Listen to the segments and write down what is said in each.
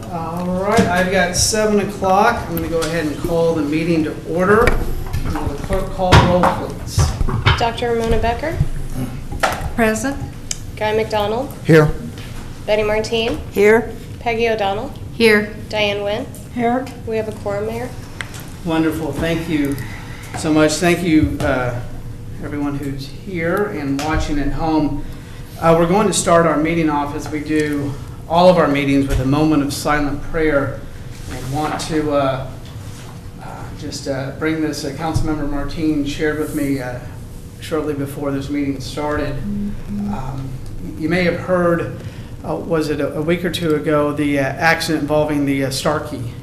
All right, I've got 7 o'clock. I'm going to go ahead and call the meeting to order. Will the clerk call the roll, please? Dr. Ramona Becker, Present. Guy McDonald, Here. Betty Martine, Here. Peggy O'Donnell, Here. Diane Wynn. Here. We have a quorum, Mayor. Wonderful. Thank you so much. Thank you, everyone who's here and watching at home. We're going to start our meeting off as we do all of our meetings with a moment of silent prayer. I want to just bring this. Councilmember Martine shared with me shortly before this meeting started. You may have heard, was it a week or two ago, the accident involving the Starkey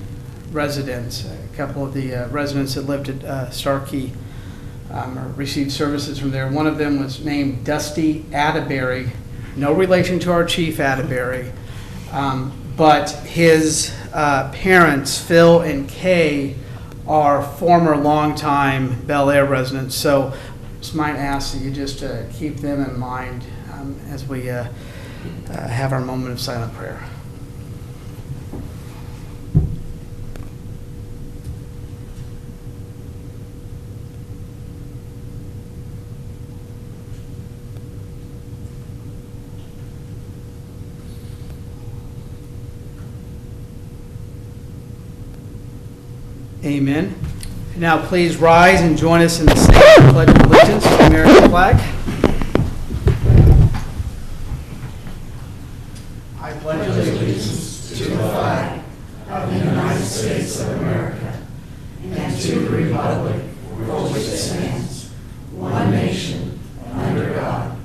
residents. A couple of the residents that lived at Starkey or received services from there. One of them was named Dusty Atterbury, no relation to our chief Atterbury, but his parents, Phil and Kay, are former longtime Bel Air residents. So just might ask that you just keep them in mind as we have our moment of silent prayer. Amen. Now please rise and join us in the sacred pledge of allegiance to the American flag. I pledge allegiance to the flag of the United States of America and to the republic for which it stands, one nation, under God,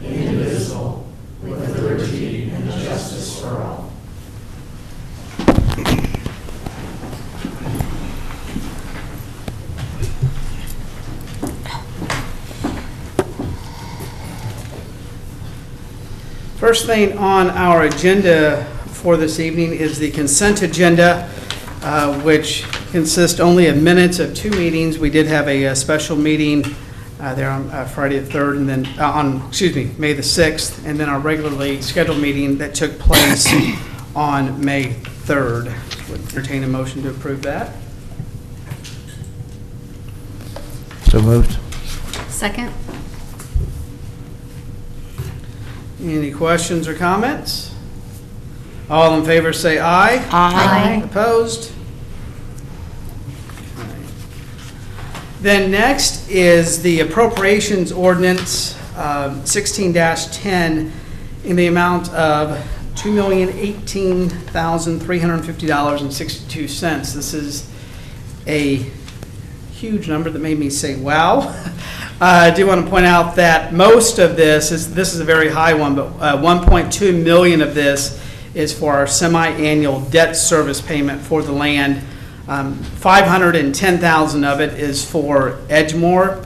indivisible, with liberty and justice for all. First thing on our agenda for this evening is the consent agenda, which consists only of minutes of 2 meetings. We did have a special meeting there on Friday the 3rd, and then May the 6th, and then our regularly scheduled meeting that took place on May 3rd. Would entertain a motion to approve that. So moved. Second. Any questions or comments? All in favor say aye. Aye. Opposed? All right. Then next is the appropriations ordinance 16-10 in the amount of $2,018,350.62. This is a huge number that made me say wow. I do want to point out that most of this is a very high one, but 1.2 million of this is for our semi-annual debt service payment for the land. 510,000 of it is for Edgemore,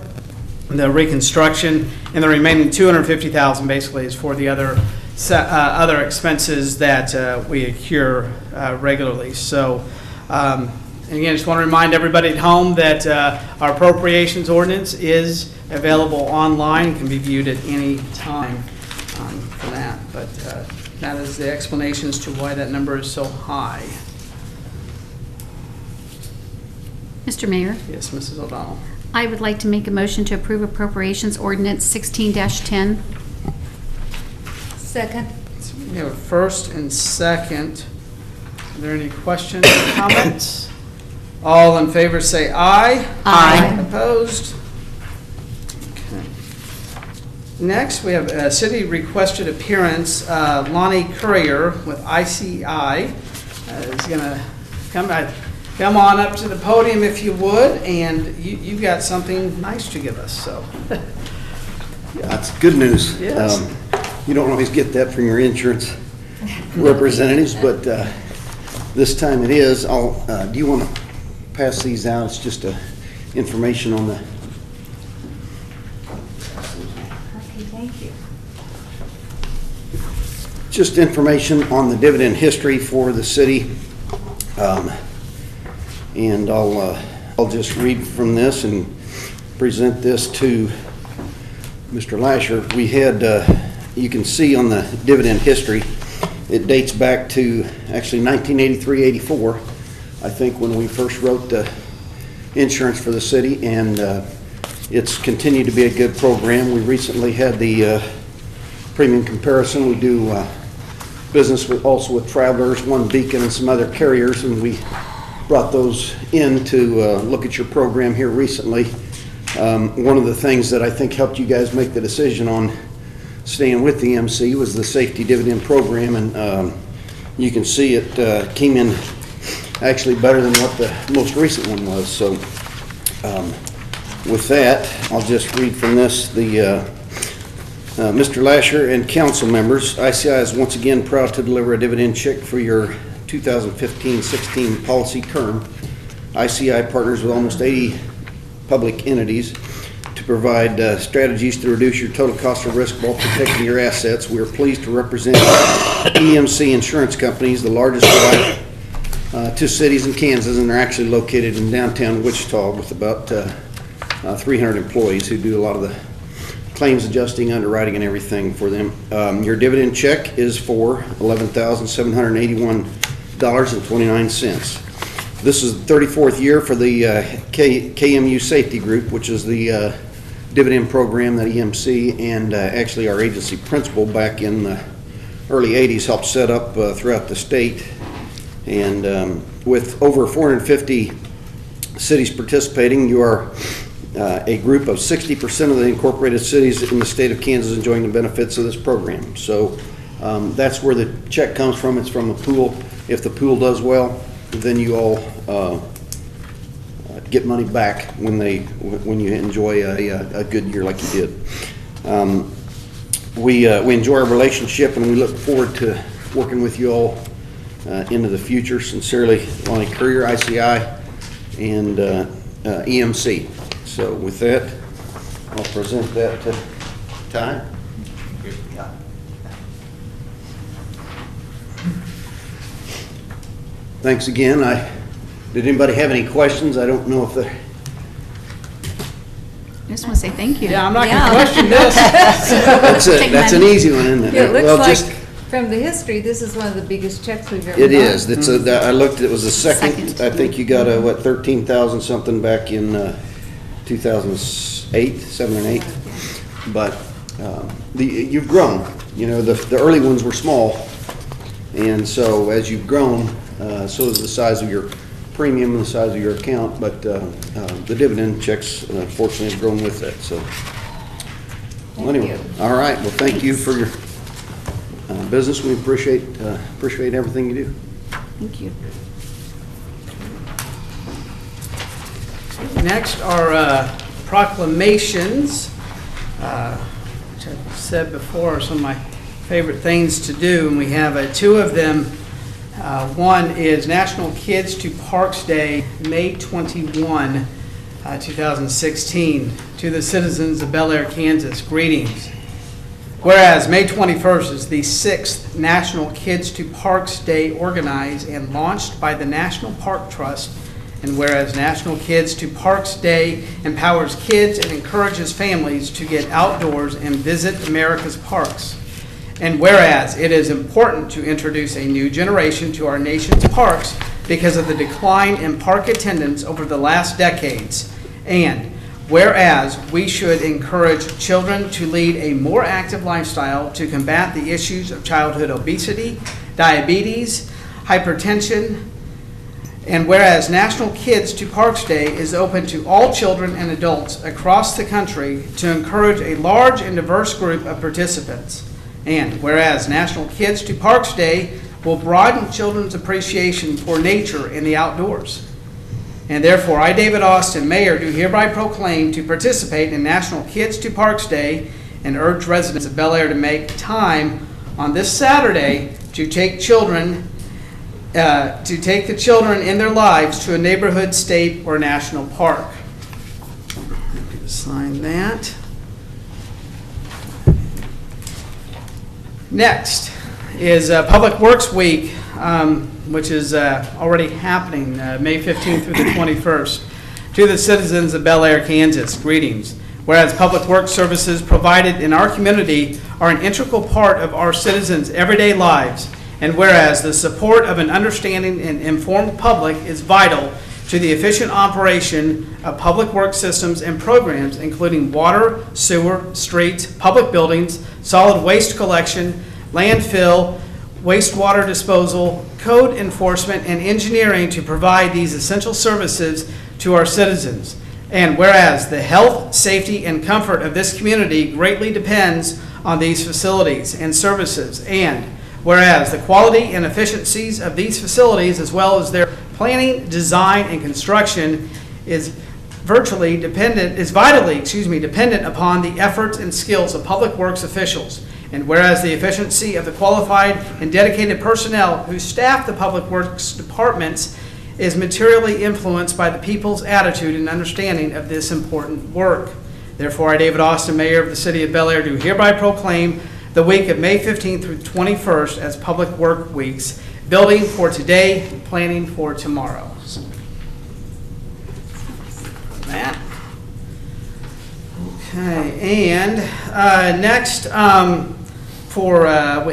the reconstruction, and the remaining 250,000 basically is for the other expenses that we incur regularly. So. And again, I just want to remind everybody at home that our appropriations ordinance is available online and can be viewed at any time for that. But that is the explanation as to why that number is so high. Mr. Mayor, Yes, Mrs. O'Donnell. I would like to make a motion to approve appropriations ordinance 16-10. Second. So we have a first and second. Are there any questions or comments? All in favor say aye. Aye. Opposed? Okay. Next, we have a city requested appearance. Lonnie Courier with ICI is going to come on up to the podium if you would, and you've got something nice to give us. So, That's good news. Yes. You don't always get that from your insurance representatives, but this time it is. Do you want to pass these out? It's just information on the... Okay, thank you. Just information on the dividend history for the city. And I'll just read from this and present this to Mr. Lasher. We had, you can see on the dividend history, It dates back to actually 1983-84, I think, when we first wrote the insurance for the city, and it's continued to be a good program. We recently had the premium comparison. We do business also with Travelers, One Beacon, and some other carriers, and we brought those in to look at your program here recently. One of the things that I think helped you guys make the decision on staying with the MC was the safety dividend program, and you can see it came in actually better than what the most recent one was. So with that, I'll just read from this. Mr. Lasher and council members, ICI is once again proud to deliver a dividend check for your 2015-16 policy term. ICI partners with almost 80 public entities to provide strategies to reduce your total cost of risk while protecting your assets. We are pleased to represent EMC Insurance Companies, the largest provider to cities in Kansas, and they're actually located in downtown Wichita with about 300 employees who do a lot of the claims adjusting, underwriting, and everything for them. Your dividend check is for $11,781.29. This is the 34th year for the KMU Safety Group, which is the dividend program that EMC and actually our agency principal back in the early 80s helped set up throughout the state. And with over 450 cities participating, you are a group of 60% of the incorporated cities in the state of Kansas enjoying the benefits of this program. So that's where the check comes from. It's from the pool. If the pool does well, then you all get money back when you enjoy a good year like you did. We enjoy our relationship, and we look forward to working with you all into the future. Sincerely, Lonnie Courier, ICI, and EMC. So with that, I'll present that to Ty. Thanks again. Did anybody have any questions? I don't know if there. I just want to say thank you. Yeah, I'm not going to question this. That's an easy one, isn't it? Yeah, it looks Well, like, just, from the history, this is one of the biggest checks we've ever it done. is. It's I looked. It was the second. Second. I think you got 13,000 something back in 2008, 7 and 8. But you've grown. You know, the early ones were small, and so as you've grown, so is the size of your premium and the size of your account. But the dividend checks, fortunately, have grown with that. So anyway, all right. Well, thank you for your business. We appreciate everything you do. Thank you. Next are proclamations, which I've said before are some of my favorite things to do, and we have two of them. One is National Kids to Parks Day, May 21, 2016. To the citizens of Bel Aire, Kansas, greetings. Whereas May 21st is the 6th National Kids to Parks Day organized and launched by the National Park Trust, and whereas National Kids to Parks Day empowers kids and encourages families to get outdoors and visit America's parks. And whereas it is important to introduce a new generation to our nation's parks because of the decline in park attendance over the last decades. And whereas we should encourage children to lead a more active lifestyle to combat the issues of childhood obesity, diabetes, hypertension. And whereas National Kids to Parks Day is open to all children and adults across the country to encourage a large and diverse group of participants. And whereas National Kids to Parks Day will broaden children's appreciation for nature and the outdoors. And therefore, I, David Austin, Mayor, do hereby proclaim to participate in National Kids to Parks Day and urge residents of Bel Aire to make time on this Saturday to take the children in their lives to a neighborhood, state, or national park. Sign that. Next is Public Works Week, which is already happening May 15th through the 21st. To the citizens of Bel Aire, Kansas, greetings. Whereas public works services provided in our community are an integral part of our citizens' everyday lives, And whereas the support of an understanding and informed public is vital to the efficient operation of public works systems and programs, including water, sewer, streets, public buildings, solid waste collection, landfill, wastewater disposal, code enforcement, and engineering to provide these essential services to our citizens. And whereas the health, safety, and comfort of this community greatly depends on these facilities and services. And whereas the quality and efficiencies of these facilities, as well as their planning, design, and construction, is vitally dependent upon the efforts and skills of public works officials. And whereas the efficiency of the qualified and dedicated personnel who staff the public works departments is materially influenced by the people's attitude and understanding of this important work. Therefore, I, David Austin, Mayor of the City of Bel Air, do hereby proclaim the week of May 15th through 21st as Public Work Weeks, building for today, planning for tomorrow. Matt. Okay, and next, we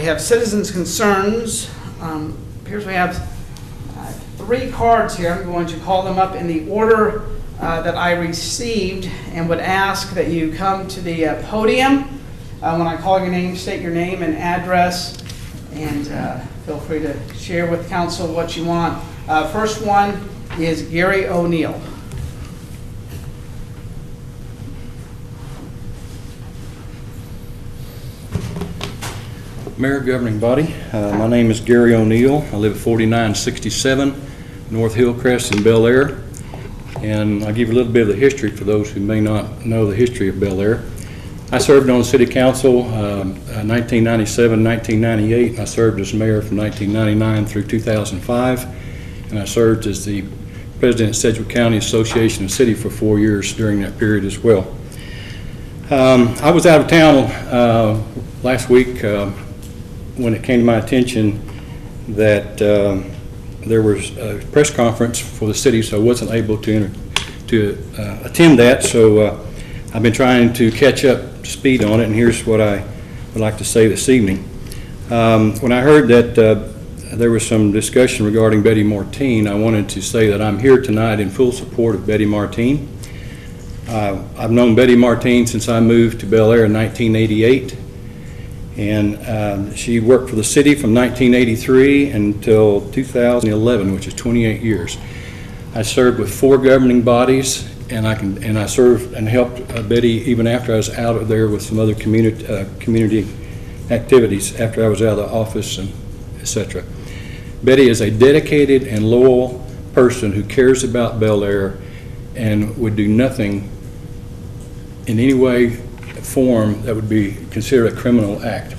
have citizens' concerns. Appears we have 3 cards here. I'm going to call them up in the order that I received and would ask that you come to the podium. When I call your name, state your name and address, and feel free to share with council what you want. First one is Gary O'Neill. Mayor, governing body, my name is Gary O'Neill. I live at 4967 North Hillcrest in Bel Air, and I'll give you a little bit of the history for those who may not know the history of Bel Air. I served on the City Council 1997, 1998. I served as mayor from 1999 through 2005, and I served as the president of Sedgwick County Association of City for 4 years during that period as well. I was out of town last week when it came to my attention that there was a press conference for the city, so I wasn't able to attend that. So I've been trying to catch up to speed on it, and here's what I would like to say this evening. When I heard that there was some discussion regarding Betty Martine, I wanted to say that I'm here tonight in full support of Betty Martine. I've known Betty Martine since I moved to Bel Air in 1988. And she worked for the city from 1983 until 2011, which is 28 years. I served with 4 governing bodies, and I served and helped Betty even after I was out of there with some other community activities after I was out of the office, and etc. Betty is a dedicated and loyal person who cares about Bel Air and would do nothing in any way, form that would be considered a criminal act.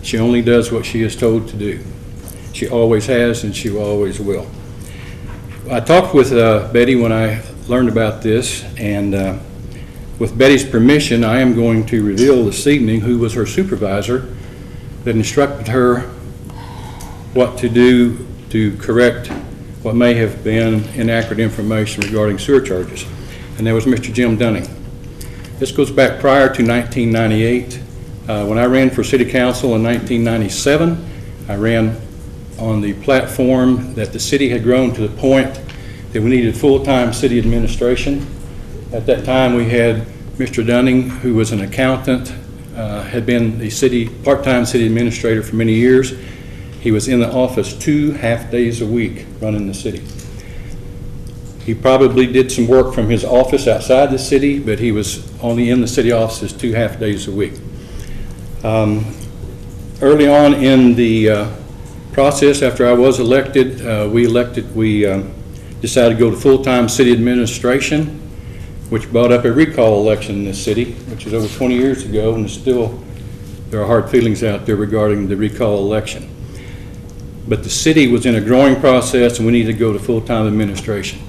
She only does what she is told to do. She always has, and she always will. I talked with Betty when I learned about this, and with Betty's permission, I am going to reveal this evening who was her supervisor that instructed her what to do to correct what may have been inaccurate information regarding sewer charges, and that was Mr. Jim Dunning. This goes back prior to 1998. When I ran for City Council in 1997, I ran on the platform that the city had grown to the point that we needed full-time city administration. At that time, we had Mr. Dunning, who was an accountant, had been the part-time city administrator for many years. He was in the office 2 half-days a week running the city. He probably did some work from his office outside the city, but he was only in the city offices 2 half-days a week. Early on in the process, after I was elected, we decided to go to full-time city administration, which brought up a recall election in this city, which is over 20 years ago, and there are hard feelings out there regarding the recall election. But the city was in a growing process, and we needed to go to full-time administration.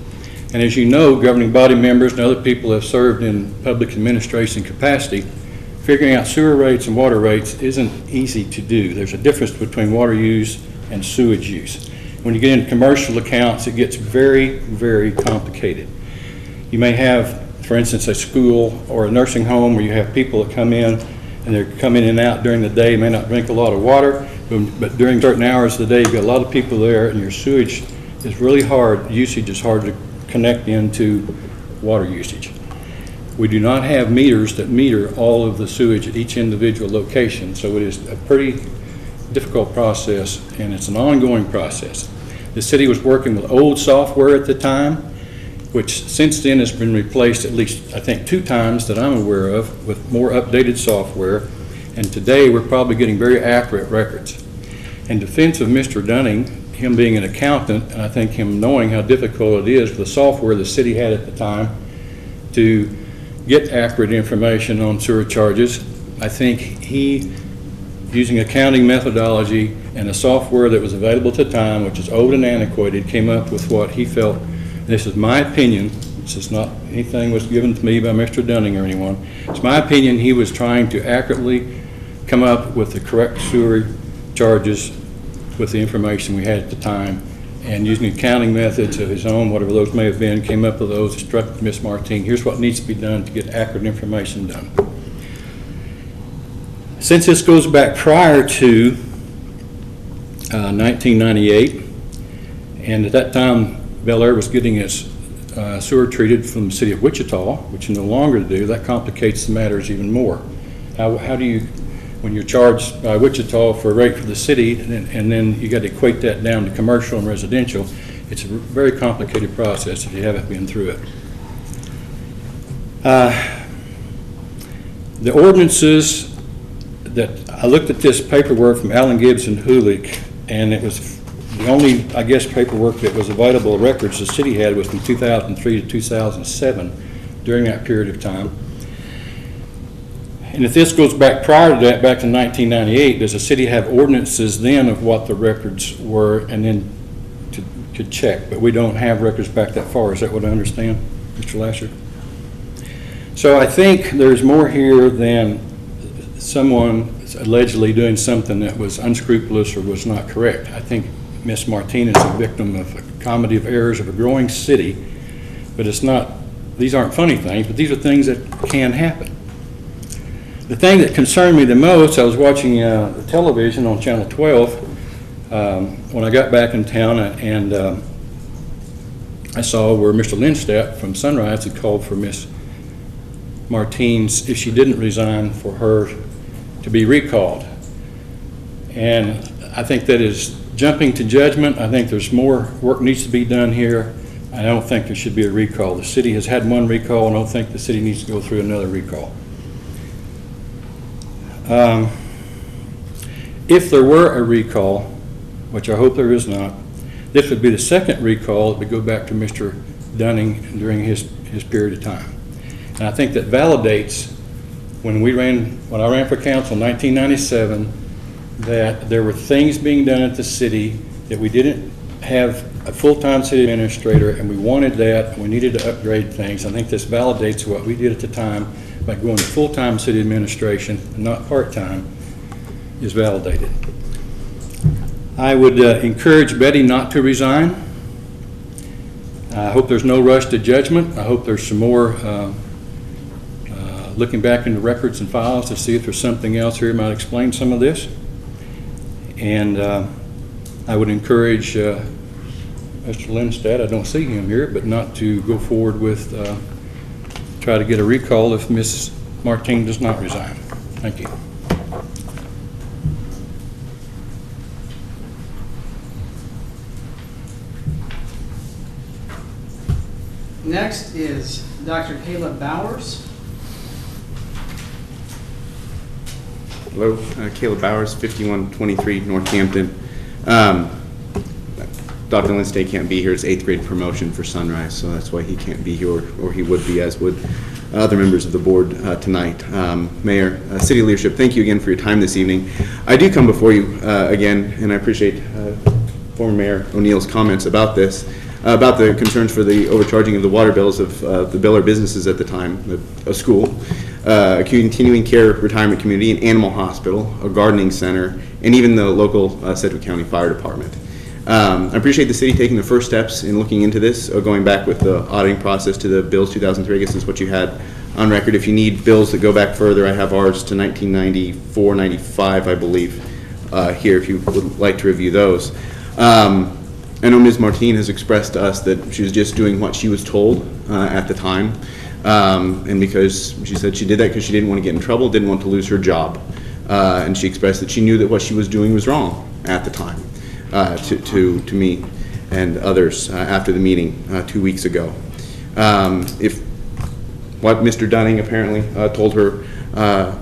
And as you know, governing body members and other people have served in public administration capacity. Figuring out sewer rates and water rates isn't easy to do. There's a difference between water use and sewage use. When you get into commercial accounts, it gets very, very complicated. You may have, for instance, a school or a nursing home where you have people that come in and they're coming in and out during the day, may not drink a lot of water. But during certain hours of the day, you've got a lot of people there, and your sewage is really hard, usage is hard to connect into water usage. We do not have meters that meter all of the sewage at each individual location, so it is a pretty difficult process, and it's an ongoing process. The city was working with old software at the time, which since then has been replaced at least, I think, 2 times that I'm aware of with more updated software. And today we're probably getting very accurate records. In defense of Mr. Dunning, him being an accountant, and I think him knowing how difficult it is with the software the city had at the time to get accurate information on sewer charges, I think he, using accounting methodology and the software that was available at the time, which is old and antiquated, came up with what he felt. This is my opinion. This is not anything was given to me by Mr. Dunning or anyone. It's my opinion he was trying to accurately come up with the correct sewer charges with the information we had at the time, and using accounting methods of his own, whatever those may have been, came up with those, instructed Ms. Martine, here's what needs to be done to get accurate information done. Since this goes back prior to 1998, and at that time Bel Air was getting its sewer treated from the city of Wichita, which you no longer do, that complicates the matters even more. How do you, when you're charged by Wichita for a rate for the city, and then you got to equate that down to commercial and residential, it's a very complicated process if you haven't been through it. The ordinances that, I looked at this paperwork from Allen Gibbs and Hulick, and it was the only, I guess, paperwork that was available, records the city had was from 2003 to 2007, during that period of time. And if this goes back prior to that, back to 1998, does the city have ordinances then of what the records were, and then to check? But we don't have records back that far. Is that what I understand, Mr. Lasher? So I think there's more here than someone allegedly doing something that was unscrupulous or was not correct. I think Ms. Martine is a victim of a comedy of errors of a growing city, but it's not, these aren't funny things, but these are things that can happen. The thing that concerned me the most, I was watching the television on Channel 12 when I got back in town, and I saw where Mr. Lindstedt from Sunrise had called for Ms. Martine's, if she didn't resign, for her to be recalled. And I think that is jumping to judgment. I think there's more work needs to be done here. I don't think there should be a recall. The city has had one recall, and I don't think the city needs to go through another recall. If there were a recall, which I hope there is not, this would be the second recall that would go back to Mr. Dunning during his period of time. And I think that validates when I ran for council in 1997, that there were things being done at the city that we didn't have a full-time city administrator, and we wanted that, and we needed to upgrade things. I think this validates what we did at the time by going to full-time city administration and not part-time is validated. I would encourage Betty not to resign. I hope there's no rush to judgment. I hope there's some more looking back into records and files to see if there's something else here that might explain some of this. And I would encourage Mr. Lindstedt, I don't see him here, but not to go forward with try to get a recall if Ms. Martine does not resign. Thank you. Next is Dr. Caleb Bowers. Hello, Caleb Bowers, 5123 Northampton. Dr. Lindstedt can't be here. It's 8th grade promotion for Sunrise, so that's why he can't be here, or he would be, as would other members of the board tonight. Mayor, city leadership, thank you again for your time this evening. I do come before you again, and I appreciate former Mayor O'Neill's comments about this, about the concerns for the overcharging of the water bills of the Bel Air businesses at the time, a school, a continuing care retirement community, an animal hospital, a gardening center, and even the local Sedgwick County Fire Department. I appreciate the city taking the first steps in looking into this, going back with the auditing process to the bills 2003, I guess is what you had on record. If you need bills that go back further, I have ours to 1994, 95, I believe. here if you would like to review those. I know Ms. Martine has expressed to us that she was just doing what she was told at the time, and because she said she did that because she didn't want to get in trouble, didn't want to lose her job, and she expressed that she knew that what she was doing was wrong at the time to me and others after the meeting 2 weeks ago. If what Mr. Dunning apparently told her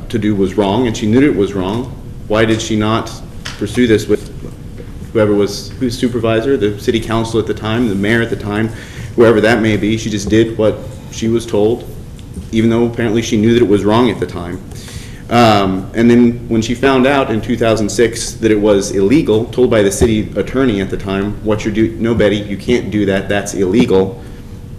to do was wrong, and she knew it was wrong, why did she not pursue this with whoever was whose supervisor, the city council at the time, the mayor at the time, whoever that may be? She just did what she was told, even though apparently she knew that it was wrong at the time. And then when she found out in 2006 that it was illegal, told by the city attorney at the time, what you're doing, no, Betty, you can't do that, that's illegal.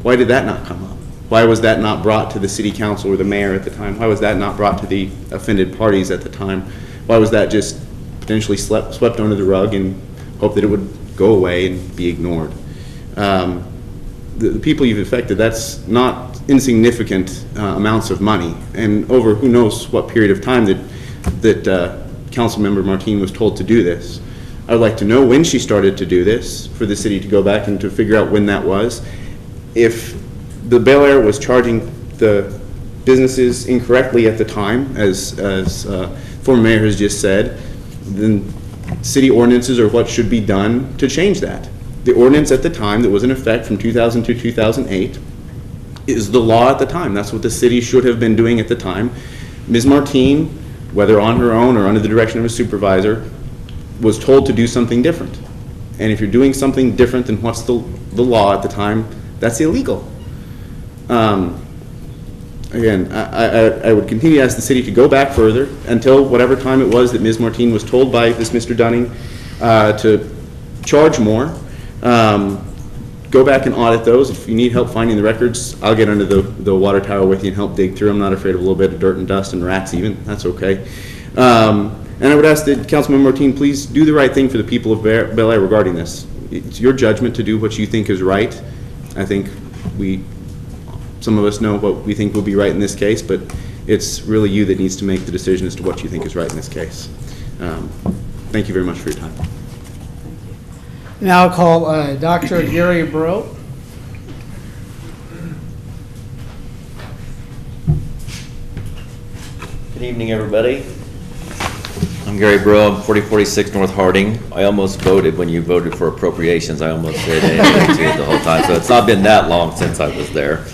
Why did that not come up? Why was that not brought to the city council or the mayor at the time? Why was that not brought to the offended parties at the time? Why was that just potentially swept under the rug and hope that it would go away and be ignored? The people you've affected, that's not insignificant amounts of money, and over who knows what period of time that Councilmember Martine was told to do this. I'd like to know when she started to do this, for the city to go back and to figure out when that was. If the Bel Air was charging the businesses incorrectly at the time, as former mayor has just said, then city ordinances are what should be done to change that. The ordinance at the time that was in effect from 2000 to 2008 is the law at the time. That's what the city should have been doing at the time. Ms. Martine, whether on her own or under the direction of a supervisor, was told to do something different. And if you're doing something different than what's the law at the time, that's illegal. Again, I would continue to ask the city to go back further until whatever time it was that Ms. Martine was told by this Mr. Dunning to charge more. Go back and audit those. If you need help finding the records, I'll get under the water tower with you and help dig through. I'm not afraid of a little bit of dirt and dust and rats even. That's okay. And I would ask that Councilmember Martine please do the right thing for the people of Bel Air regarding this. It's your judgment to do what you think is right. I think some of us know what we think will be right in this case, but it's really you that needs to make the decision as to what you think is right in this case. Thank you very much for your time. Now I'll call Dr. Gary Bro. Good evening, everybody. I'm Gary Bro, I'm 4046 North Harding. I almost voted when you voted for appropriations. I almost did anyway the whole time, so it's not been that long since I was there.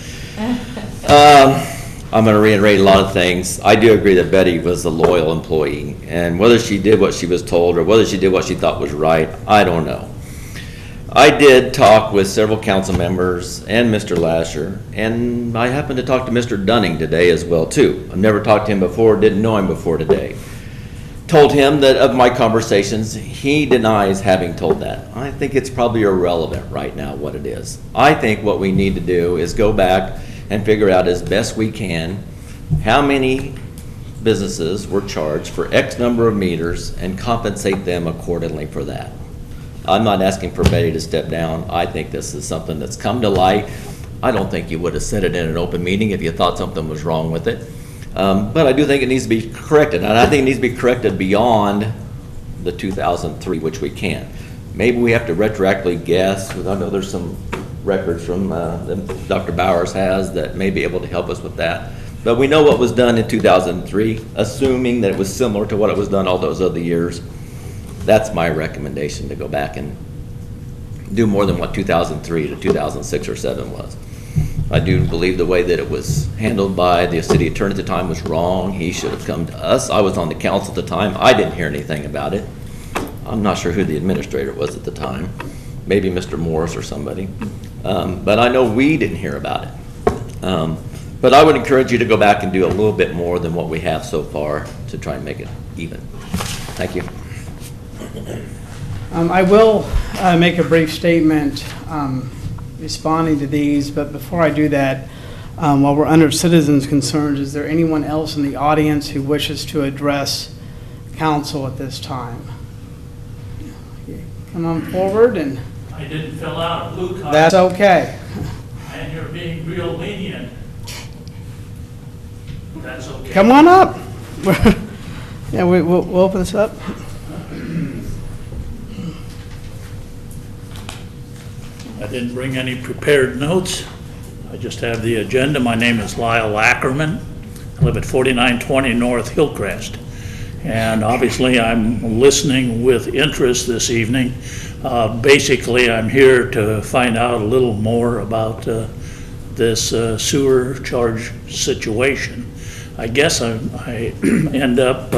I'm going to reiterate a lot of things. I do agree that Betty was a loyal employee, and whether she did what she was told or whether she did what she thought was right, I don't know. I did talk with several council members and Mr. Lasher, and I happened to talk to Mr. Dunning today as well, too. I've never talked to him before, didn't know him before today. Told him that of my conversations, he denies having told that. I think it's probably irrelevant right now what it is. I think what we need to do is go back and figure out as best we can how many businesses were charged for X number of meters and compensate them accordingly for that. I'm not asking for Betty to step down. I think this is something that's come to light. I don't think you would have said it in an open meeting if you thought something was wrong with it. But I do think it needs to be corrected, and I think it needs to be corrected beyond the 2003, which we can. Maybe we have to retroactively guess. I know there's some records from that Dr. Bowers has that may be able to help us with that. But we know what was done in 2003, assuming that it was similar to what it was done all those other years. That's my recommendation, to go back and do more than what 2003 to 2006 or 7 was. I do believe the way that it was handled by the city attorney at the time was wrong. He should have come to us. I was on the council at the time. I didn't hear anything about it. I'm not sure who the administrator was at the time. Maybe Mr. Morris or somebody. But I know we didn't hear about it. But I would encourage you to go back and do a little bit more than what we have so far to try and make it even. Thank you. I will make a brief statement responding to these, but before I do that, while we're under citizens' concerns, is there anyone else in the audience who wishes to address council at this time? Come on forward. And I didn't fill out a blue card. that's okay. And you're being real lenient. That's okay. Come on up. Yeah, we'll open this up. Didn't bring any prepared notes. I just have the agenda. My name is Lyle Ackerman. I live at 4920 North Hillcrest. And obviously, I'm listening with interest this evening. Basically, I'm here to find out a little more about this sewer charge situation. I guess I end up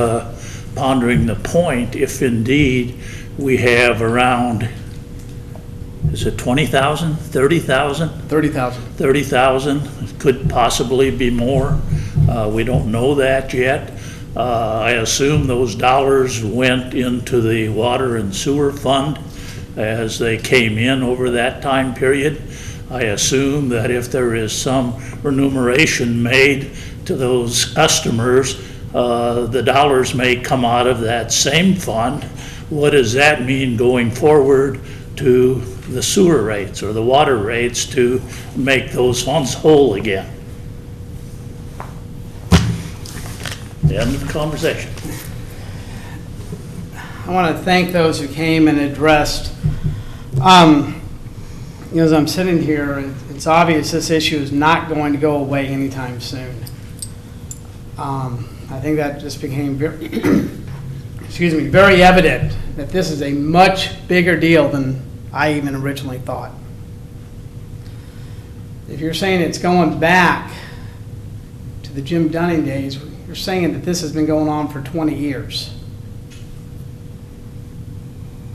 pondering the point if indeed we have around, is it 20,000, 30,000? 30,000. 30,000, could possibly be more. We don't know that yet. I assume those dollars went into the water and sewer fund as they came in over that time period. I assume that if there is some remuneration made to those customers, the dollars may come out of that same fund. What does that mean going forward to the sewer rates or the water rates to make those funds whole again? End of conversation. I want to thank those who came and addressed. As I'm sitting here, it's obvious this issue is not going to go away anytime soon. I think that just became very, very evident that this is a much bigger deal than I even originally thought. If you're saying it's going back to the Jim Dunning days, you're saying that this has been going on for 20 years.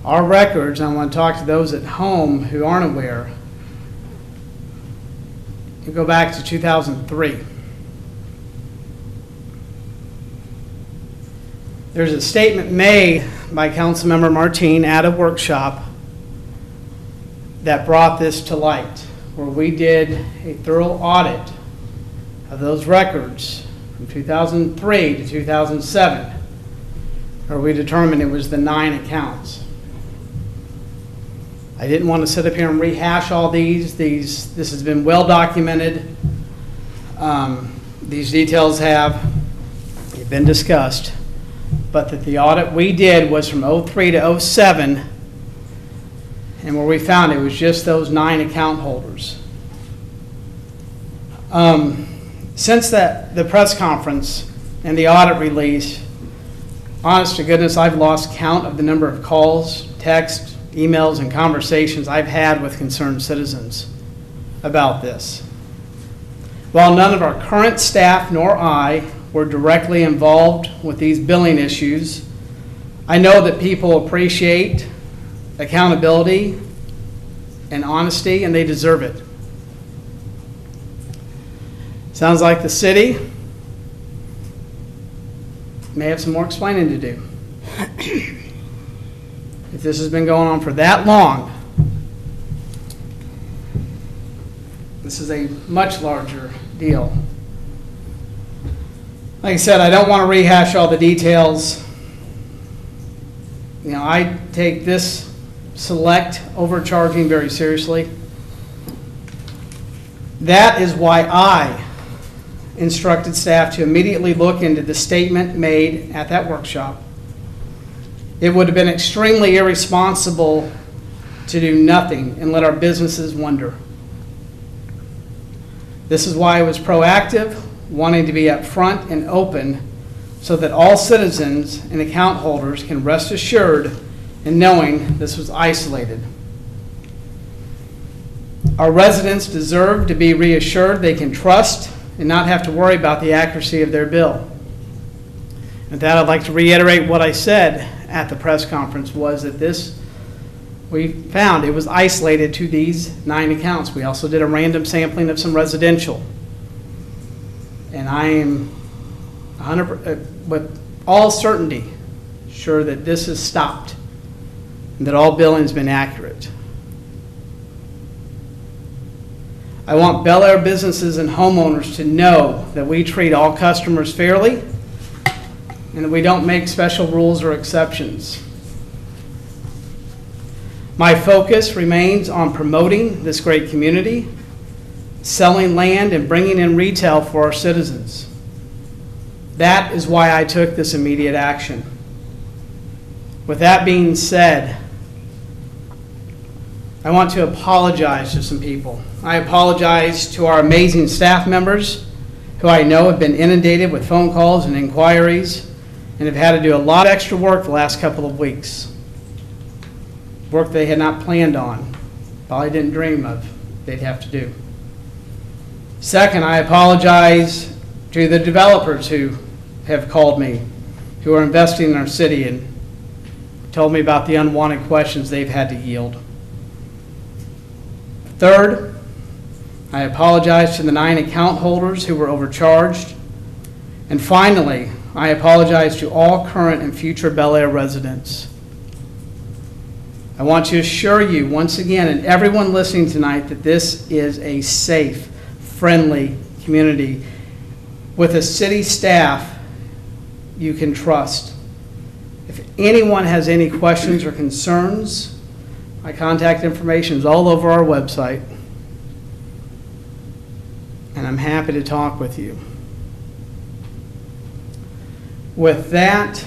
Our records, and I want to talk to those at home who aren't aware, you go back to 2003. There's a statement made by Councilmember Martine at a workshop that brought this to light, where we did a thorough audit of those records from 2003 to 2007, where we determined it was the 9 accounts. I didn't want to sit up here and rehash all these. This has been well documented. These details have been discussed. But that the audit we did was from 03 to 07, and where we found it was just those 9 account holders. Since the press conference and the audit release, honest to goodness, I've lost count of the number of calls, texts, emails, and conversations I've had with concerned citizens about this. While none of our current staff nor I were directly involved with these billing issues, I know that people appreciate accountability and honesty, and they deserve it. Sounds like the city may have some more explaining to do. If this has been going on for that long, this is a much larger deal. Like I said, I don't want to rehash all the details. I take this select overcharging very seriously. That is why I instructed staff to immediately look into the statement made at that workshop. It would have been extremely irresponsible to do nothing and let our businesses wonder. This is why I was proactive, wanting to be upfront and open so that all citizens and account holders can rest assured in knowing this was isolated. Our residents deserve to be reassured they can trust and not have to worry about the accuracy of their bill. With that, I'd like to reiterate what I said at the press conference was that we found it was isolated to these 9 accounts. We also did a random sampling of some residential. And I am 100%, with all certainty, sure that this has stopped and that all billing has been accurate. I want Bel Air businesses and homeowners to know that we treat all customers fairly and that we don't make special rules or exceptions. My focus remains on promoting this great community, selling land, and bringing in retail for our citizens. That is why I took this immediate action. With that being said, I want to apologize to some people. I apologize to our amazing staff members who I know have been inundated with phone calls and inquiries and have had to do a lot of extra work the last couple of weeks. Work they had not planned on, probably didn't dream of they'd have to do. Second, I apologize to the developers who have called me, who are investing in our city and told me about the unwanted questions they've had to yield. Third, I apologize to the 9 account holders who were overcharged. And finally, I apologize to all current and future Bel Air residents. I want to assure you once again and everyone listening tonight that this is a safe, friendly community with a city staff you can trust. If anyone has any questions or concerns, my contact information is all over our website, and I'm happy to talk with you. With that,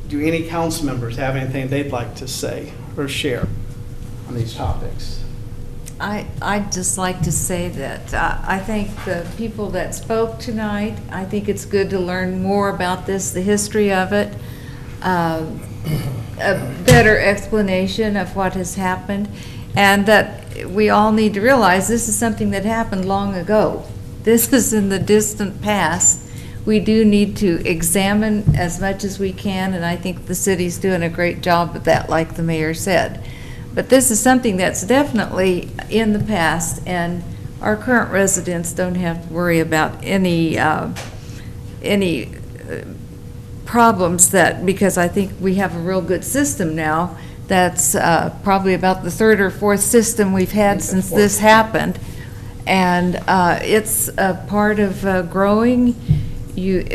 do any council members have anything they'd like to say or share on these topics? I'd just like to say that I think the people that spoke tonight, I think it's good to learn more about this, the history of it, a better explanation of what has happened, and that we all need to realize this is something that happened long ago. This is in the distant past. We do need to examine as much as we can, and I think the city's doing a great job of that, like the mayor said. But this is something that's definitely in the past, and our current residents don't have to worry about any problems that, because I think we have a real good system now. That's probably about the 3rd or 4th system we've had since this happened. And it's a part of growing.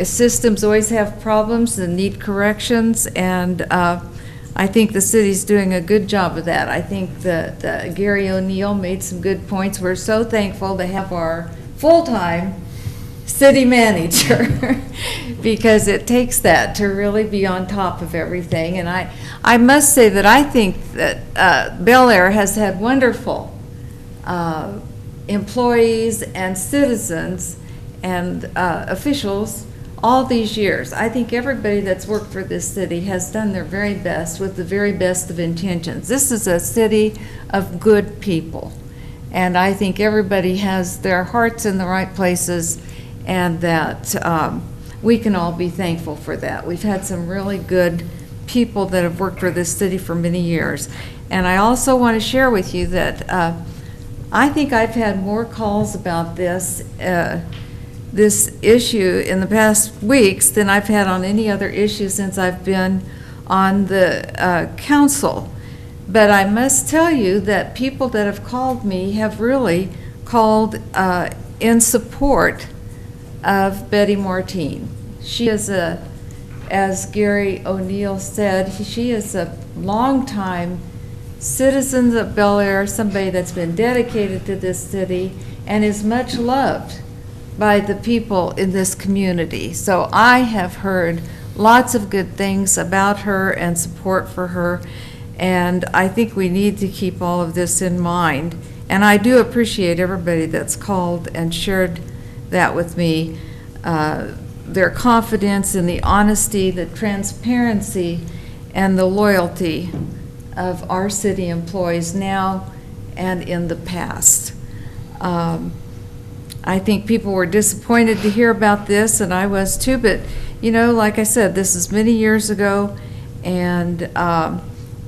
Systems always have problems and need corrections, and I think the city's doing a good job of that. I think that Gary O'Neill made some good points. We're so thankful to have our full-time city manager because it takes that to really be on top of everything. And I must say that I think that Bel Air has had wonderful employees and citizens and officials all these years. I think everybody that's worked for this city has done their very best with the very best of intentions. This is a city of good people, and I think everybody has their hearts in the right places, and that we can all be thankful for that. We've had some really good people that have worked for this city for many years. And I also want to share with you that I think I've had more calls about this issue in the past weeks than I've had on any other issue since I've been on the council. But I must tell you that people that have called me have really called in support of Betty Martine. She is as Gary O'Neill said, she is a longtime citizen of Bel Air, somebody that's been dedicated to this city and is much loved by the people in this community. So I have heard lots of good things about her and support for her, and I think we need to keep all of this in mind. And I do appreciate everybody that's called and shared that with me, their confidence in the honesty, the transparency, and the loyalty of our city employees now and in the past. I think people were disappointed to hear about this, and I was too, but you know, like I said, this is many years ago, and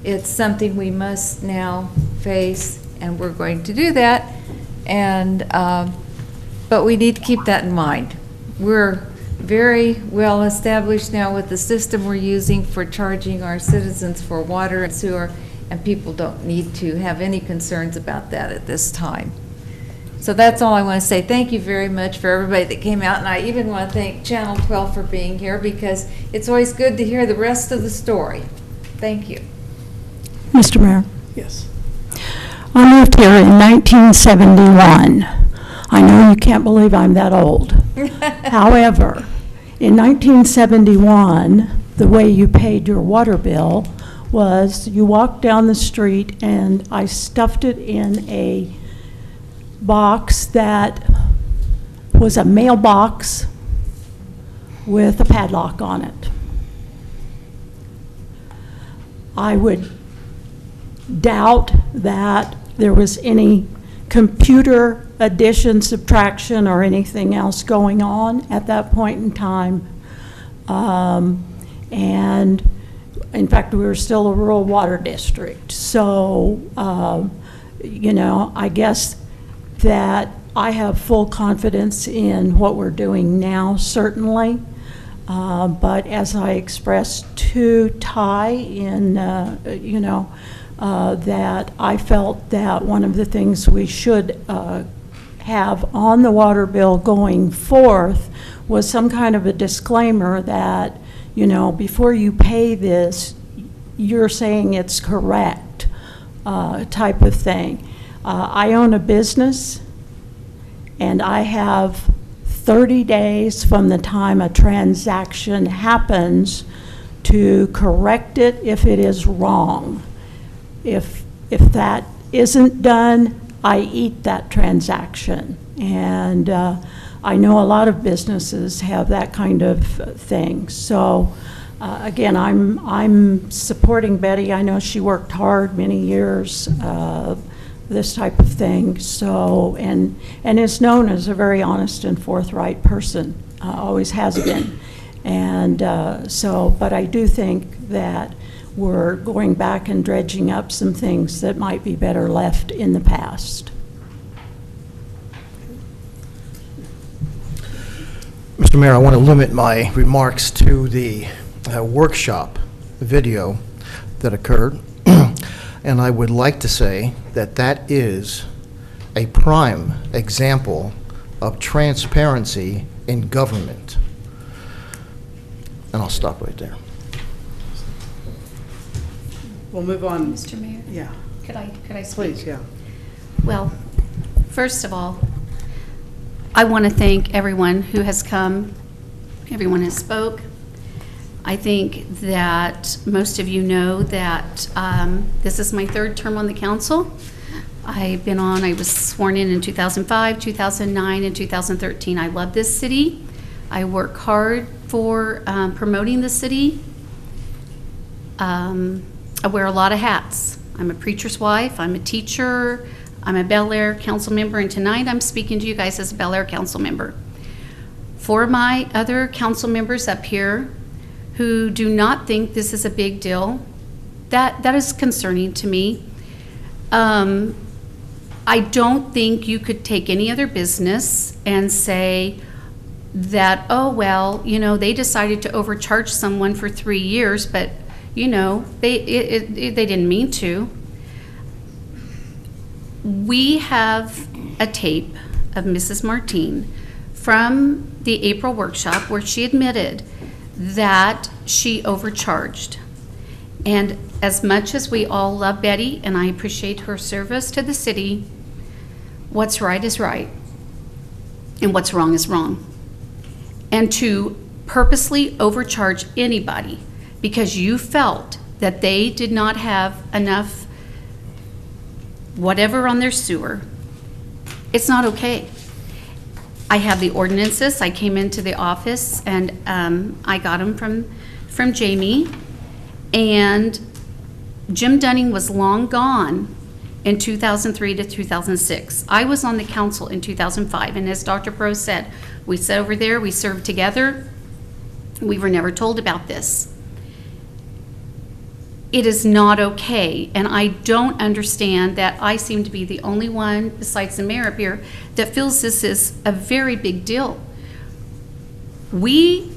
it's something we must now face, and we're going to do that. And but we need to keep that in mind. We're very well established now with the system we're using for charging our citizens for water and sewer, and people don't need to have any concerns about that at this time. So that's all I want to say. Thank you very much for everybody that came out, and I even want to thank Channel 12 for being here, because it's always good to hear the rest of the story. Thank you. Mr. Mayor. Yes. I moved here in 1971. I know you can't believe I'm that old. However, in 1971, the way you paid your water bill was you walked down the street and I stuffed it in a box that was a mailbox with a padlock on it. I would doubt that there was any computer addition, subtraction, or anything else going on at that point in time. And in fact, we were still a rural water district. So, you know, I guess that I have full confidence in what we're doing now, certainly. But as I expressed to Ty in, you know, that I felt that one of the things we should have on the water bill going forth was some kind of a disclaimer that, you know, before you pay this, you're saying it's correct, type of thing. I own a business, and I have 30 days from the time a transaction happens to correct it if it is wrong. If that isn't done, I eat that transaction. And I know a lot of businesses have that kind of thing. So again, I'm supporting Betty. I know she worked hard many years, this type of thing. So, and is known as a very honest and forthright person, always has been. And so, but I do think that we're going back and dredging up some things that might be better left in the past. Mr. Mayor, I want to limit my remarks to the workshop video that occurred. And I would like to say that that is a prime example of transparency in government. And I'll stop right there. We'll move on. Mr. Mayor? Yeah, Could I speak? please, yeah. Well, first of all, I want to thank everyone who has come. Everyone has spoke. I think that most of you know that this is my third term on the council. I was sworn in 2005, 2009, and 2013. I love this city. I work hard for promoting the city. I wear a lot of hats. I'm a preacher's wife, I'm a teacher, I'm a Bel Air council member, and tonight I'm speaking to you guys as a Bel Air council member. For my other council members up here who do not think this is a big deal, that is concerning to me. I don't think you could take any other business and say that, oh, well, you know, they decided to overcharge someone for 3 years, but you know, they didn't mean to. We have a tape of Mrs. Martine from the April workshop where she admitted that she overcharged. And as much as we all love Betty, and I appreciate her service to the city, what's right is right, and what's wrong is wrong. And to purposely overcharge anybody because you felt that they did not have enough whatever on their sewer, it's not okay. I have the ordinances. I came into the office and I got them from Jamie. And Jim Dunning was long gone in 2003 to 2006. I was on the council in 2005, and as Dr. Pro said, we sat over there, we served together. We were never told about this. It is not okay, and I don't understand that I seem to be the only one, besides the mayor up here, that feels this is a very big deal. We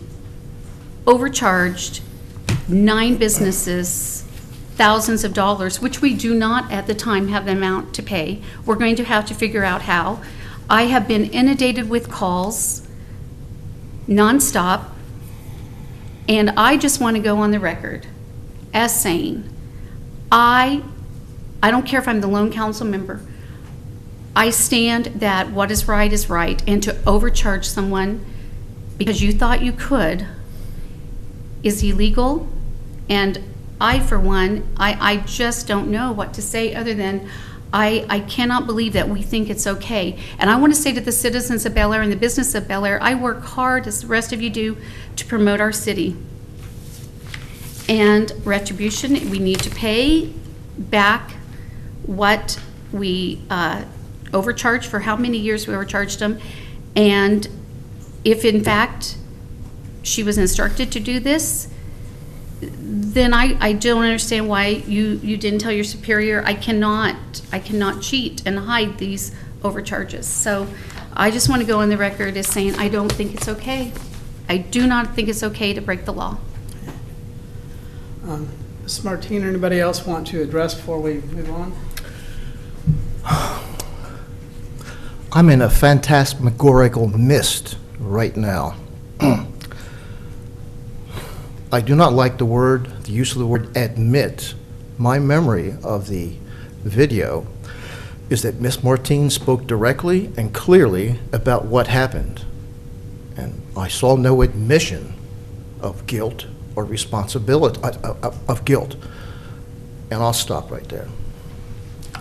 overcharged 9 businesses thousands of dollars, which we do not at the time have the amount to pay. We're going to have to figure out how. I have been inundated with calls nonstop, and I just want to go on the record as saying, I don't care if I'm the lone council member, I stand that what is right, and to overcharge someone because you thought you could is illegal, and I, for one, I just don't know what to say other than I cannot believe that we think it's okay. And I want to say to the citizens of Bel Air and the business of Bel Air, I work hard, as the rest of you do, to promote our city. And retribution, we need to pay back what we overcharged, for how many years we overcharged them. And if in fact she was instructed to do this, then I don't understand why you didn't tell your superior. I cannot cheat and hide these overcharges. So I just want to go on the record as saying I don't think it's okay. I do not think it's okay to break the law. Ms. Martine or anybody else want to address before we move on? I'm in a phantasmagorical mist right now. I do not like the use of the word admit. My memory of the video is that Ms. Martine spoke directly and clearly about what happened. And I saw no admission of guilt or responsibility of guilt. And I'll stop right there.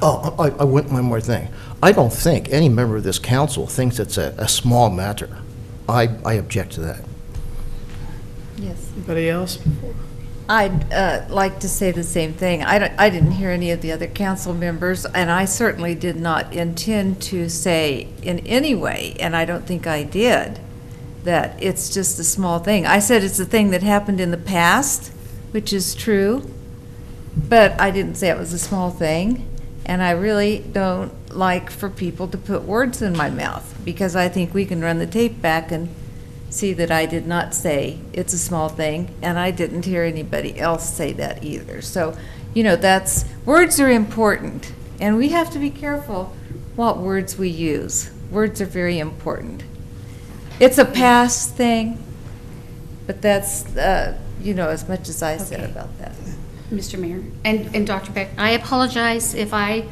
Oh, I went one more thing. I don't think any member of this council thinks it's a small matter. I object to that. Yes. Anybody else? I'd like to say the same thing. I didn't hear any of the other council members, and I certainly did not intend to say in any way, and I don't think I did, that it's just a small thing. I said it's a thing that happened in the past, which is true, but I didn't say it was a small thing, and I really don't like for people to put words in my mouth, because I think we can run the tape back and see that I did not say it's a small thing, and I didn't hear anybody else say that either. So, words are important, and we have to be careful what words we use. Words are very important. It's a past thing, but that's, as much as I said Okay. about that. Mr. Mayor, and Dr. Beck, I apologize if I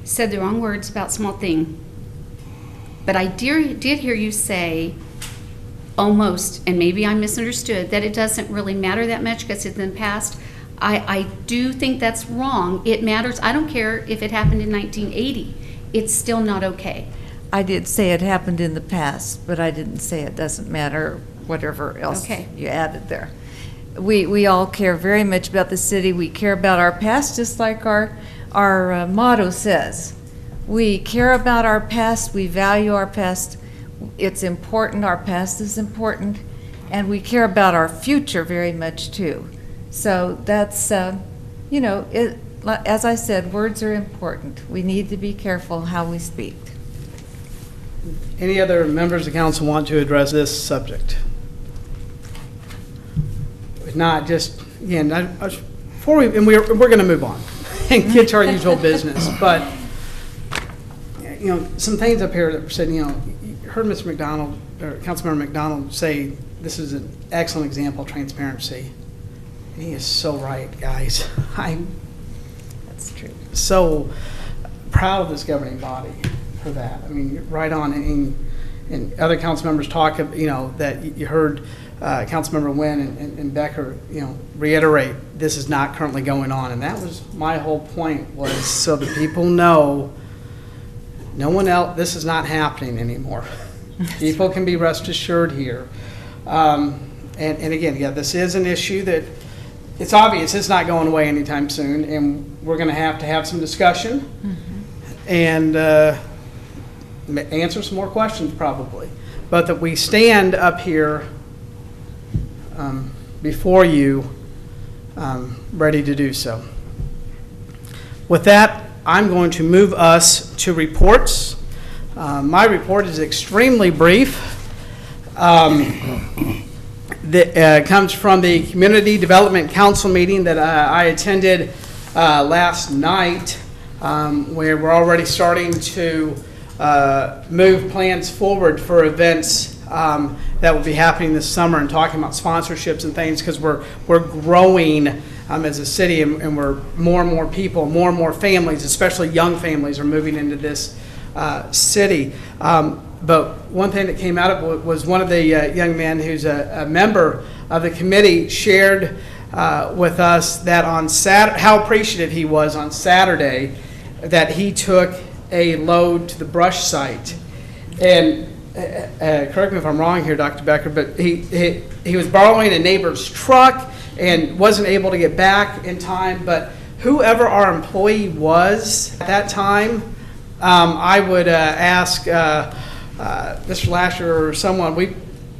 said the wrong words about small thing, but I did hear you say almost, and maybe I misunderstood, that it doesn't really matter that much because it's in the past. I do think that's wrong. It matters. I don't care if it happened in 1980. It's still not okay. I did say it happened in the past, but I didn't say it doesn't matter, whatever else Okay. you added there. We all care very much about the city. We care about our past, just like our motto says. We care about our past. We value our past. It's important. Our past is important. And we care about our future very much, too. So that's, as I said, words are important. We need to be careful how we speak. Any other members of council want to address this subject? If not, just, again, we're going to move on and get to our usual business, but, some things up here that were said, you heard Mr. McDonald, or Councilmember McDonald say this is an excellent example of transparency. And he is so right, guys. I'm That's true. so proud of this governing body for that. I mean, right on. And other council members talk, that you heard Councilmember Wynn and Becker, reiterate this is not currently going on. And that was my whole point, was so that people know no one else, this is not happening anymore. People can be rest assured here. And again, this is an issue that it's obvious it's not going away anytime soon, and we're going to have some discussion and answer some more questions probably. But that we stand up here before you ready to do so. With that, I'm going to move us to reports. My report is extremely brief. That comes from the Community Development Council meeting that I attended last night, where we're already starting to move plans forward for events that will be happening this summer, and talking about sponsorships and things, because we're growing as a city, and we're more and more people, more and more families, especially young families, are moving into this city. But one thing that came out of it was one of the young men who's a member of the committee shared with us that on how appreciative he was on Saturday that he took a load to the brush site. And correct me if I'm wrong here, Dr. Becker, but he was borrowing a neighbor's truck and wasn't able to get back in time. But whoever our employee was at that time, I would ask Mr. Lasher or someone,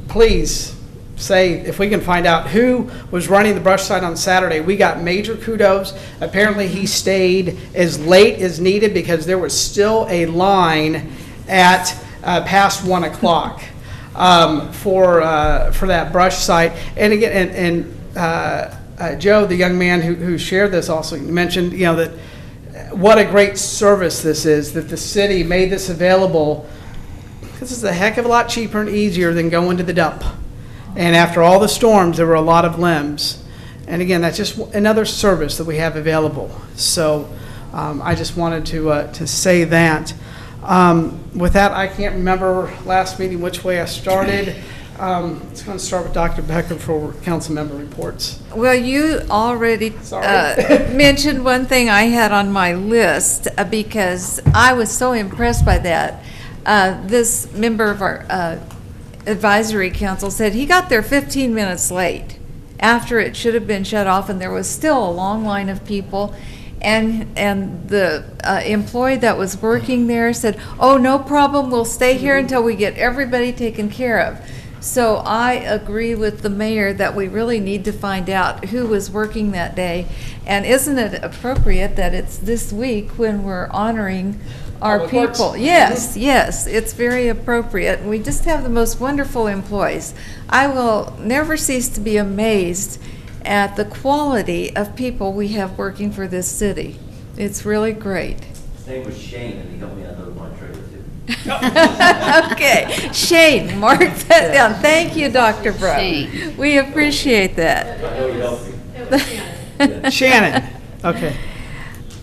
please say if we can find out who was running the brush site on Saturday. We got major kudos. Apparently he stayed as late as needed because there was still a line at past 1 o'clock for that brush site. And again, Joe, the young man who shared this, also mentioned, that what a great service this is, that the city made this available. This is a heck of a lot cheaper and easier than going to the dump. And after all the storms, there were a lot of limbs. And again, that's just another service that we have available. So I just wanted to say that. With that, I can't remember last meeting which way I started. It's going to start with Dr. Becker for council member reports. Well, you already mentioned one thing I had on my list because I was so impressed by that. This member of our advisory council said he got there 15 minutes late after it should have been shut off, and there was still a long line of people. And the employee that was working there said, "Oh, no problem, we'll stay here until we get everybody taken care of." So I agree with the mayor that we really need to find out who was working that day. And isn't it appropriate that it's this week when we're honoring our Public people? Works. Yes, yes, it's very appropriate. We just have the most wonderful employees. I will never cease to be amazed at the quality of people we have working for this city. It's really great. His name was Shane, and he helped me unload my trailer too. Okay, Shane, mark that down. Thank you, Dr. Brown. Shane. We appreciate that. I know you helped me. Shannon. Okay.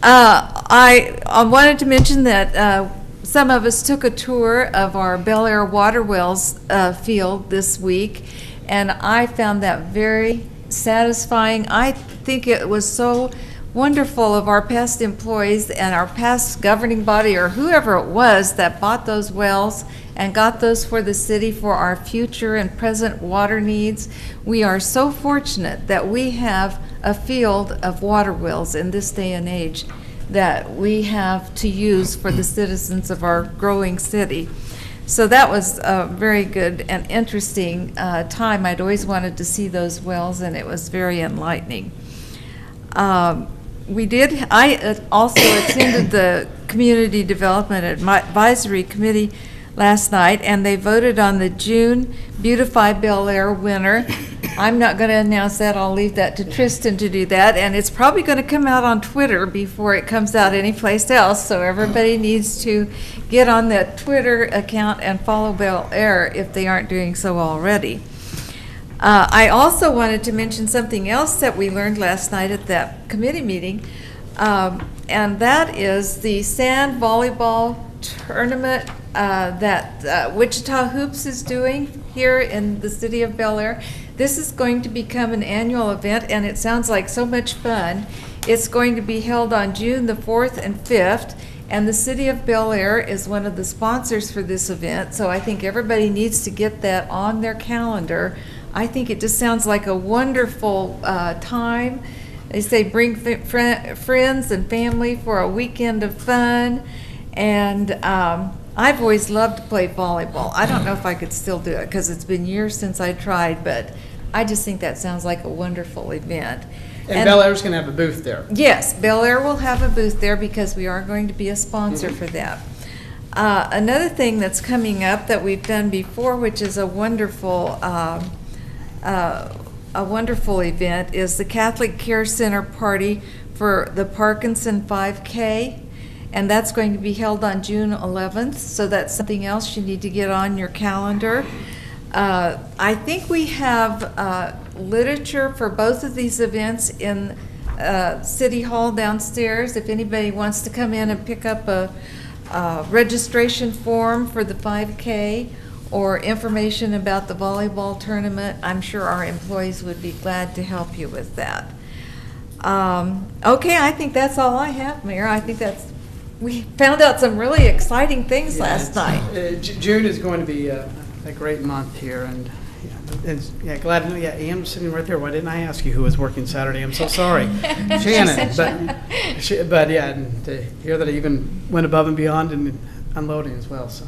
I wanted to mention that some of us took a tour of our Bel Air water wells field this week, and I found that very satisfying. I think it was so wonderful of our past employees and our past governing body or whoever it was that bought those wells and got those for the city for our future and present water needs. We are so fortunate that we have a field of water wells in this day and age that we have to use for the citizens of our growing city. So that was a very good and interesting time. I'd always wanted to see those wells, and it was very enlightening. I also attended the Community Development Advisory Committee last night, and they voted on the June Beautify Bel Air winner. I'm not going to announce that. I'll leave that to Tristan to do that, and it's probably going to come out on Twitter before it comes out anyplace else, so everybody needs to get on that Twitter account and follow Bel Air if they aren't doing so already. I also wanted to mention something else that we learned last night at that committee meeting, and that is the sand volleyball tournament that Wichita Hoops is doing here in the city of Bel Air. This is going to become an annual event, and it sounds like so much fun. It's going to be held on June the 4th and 5th, and the city of Bel Air is one of the sponsors for this event, so I think everybody needs to get that on their calendar. I think it just sounds like a wonderful time. They say bring friends and family for a weekend of fun, and I've always loved to play volleyball. I don't know if I could still do it because it's been years since I tried, but I just think that sounds like a wonderful event. And Bel Air's going to have a booth there. Yes, Bel Air will have a booth there because we are going to be a sponsor for that. Another thing that's coming up that we've done before, which is a wonderful event, is the Catholic Care Center party for the Parkinson 5K. And that's going to be held on June 11th, so that's something else you need to get on your calendar. I think we have literature for both of these events in City Hall downstairs. If anybody wants to come in and pick up a registration form for the 5K or information about the volleyball tournament, I'm sure our employees would be glad to help you with that. Okay, I think that's all I have, Mayor. I think we found out some really exciting things last night. June is going to be a great month here, and glad to know. Yeah, Ann was sitting right there. Why didn't I ask you who was working Saturday? I'm so sorry, Shannon. But yeah, and to hear that I even went above and beyond in unloading as well. So,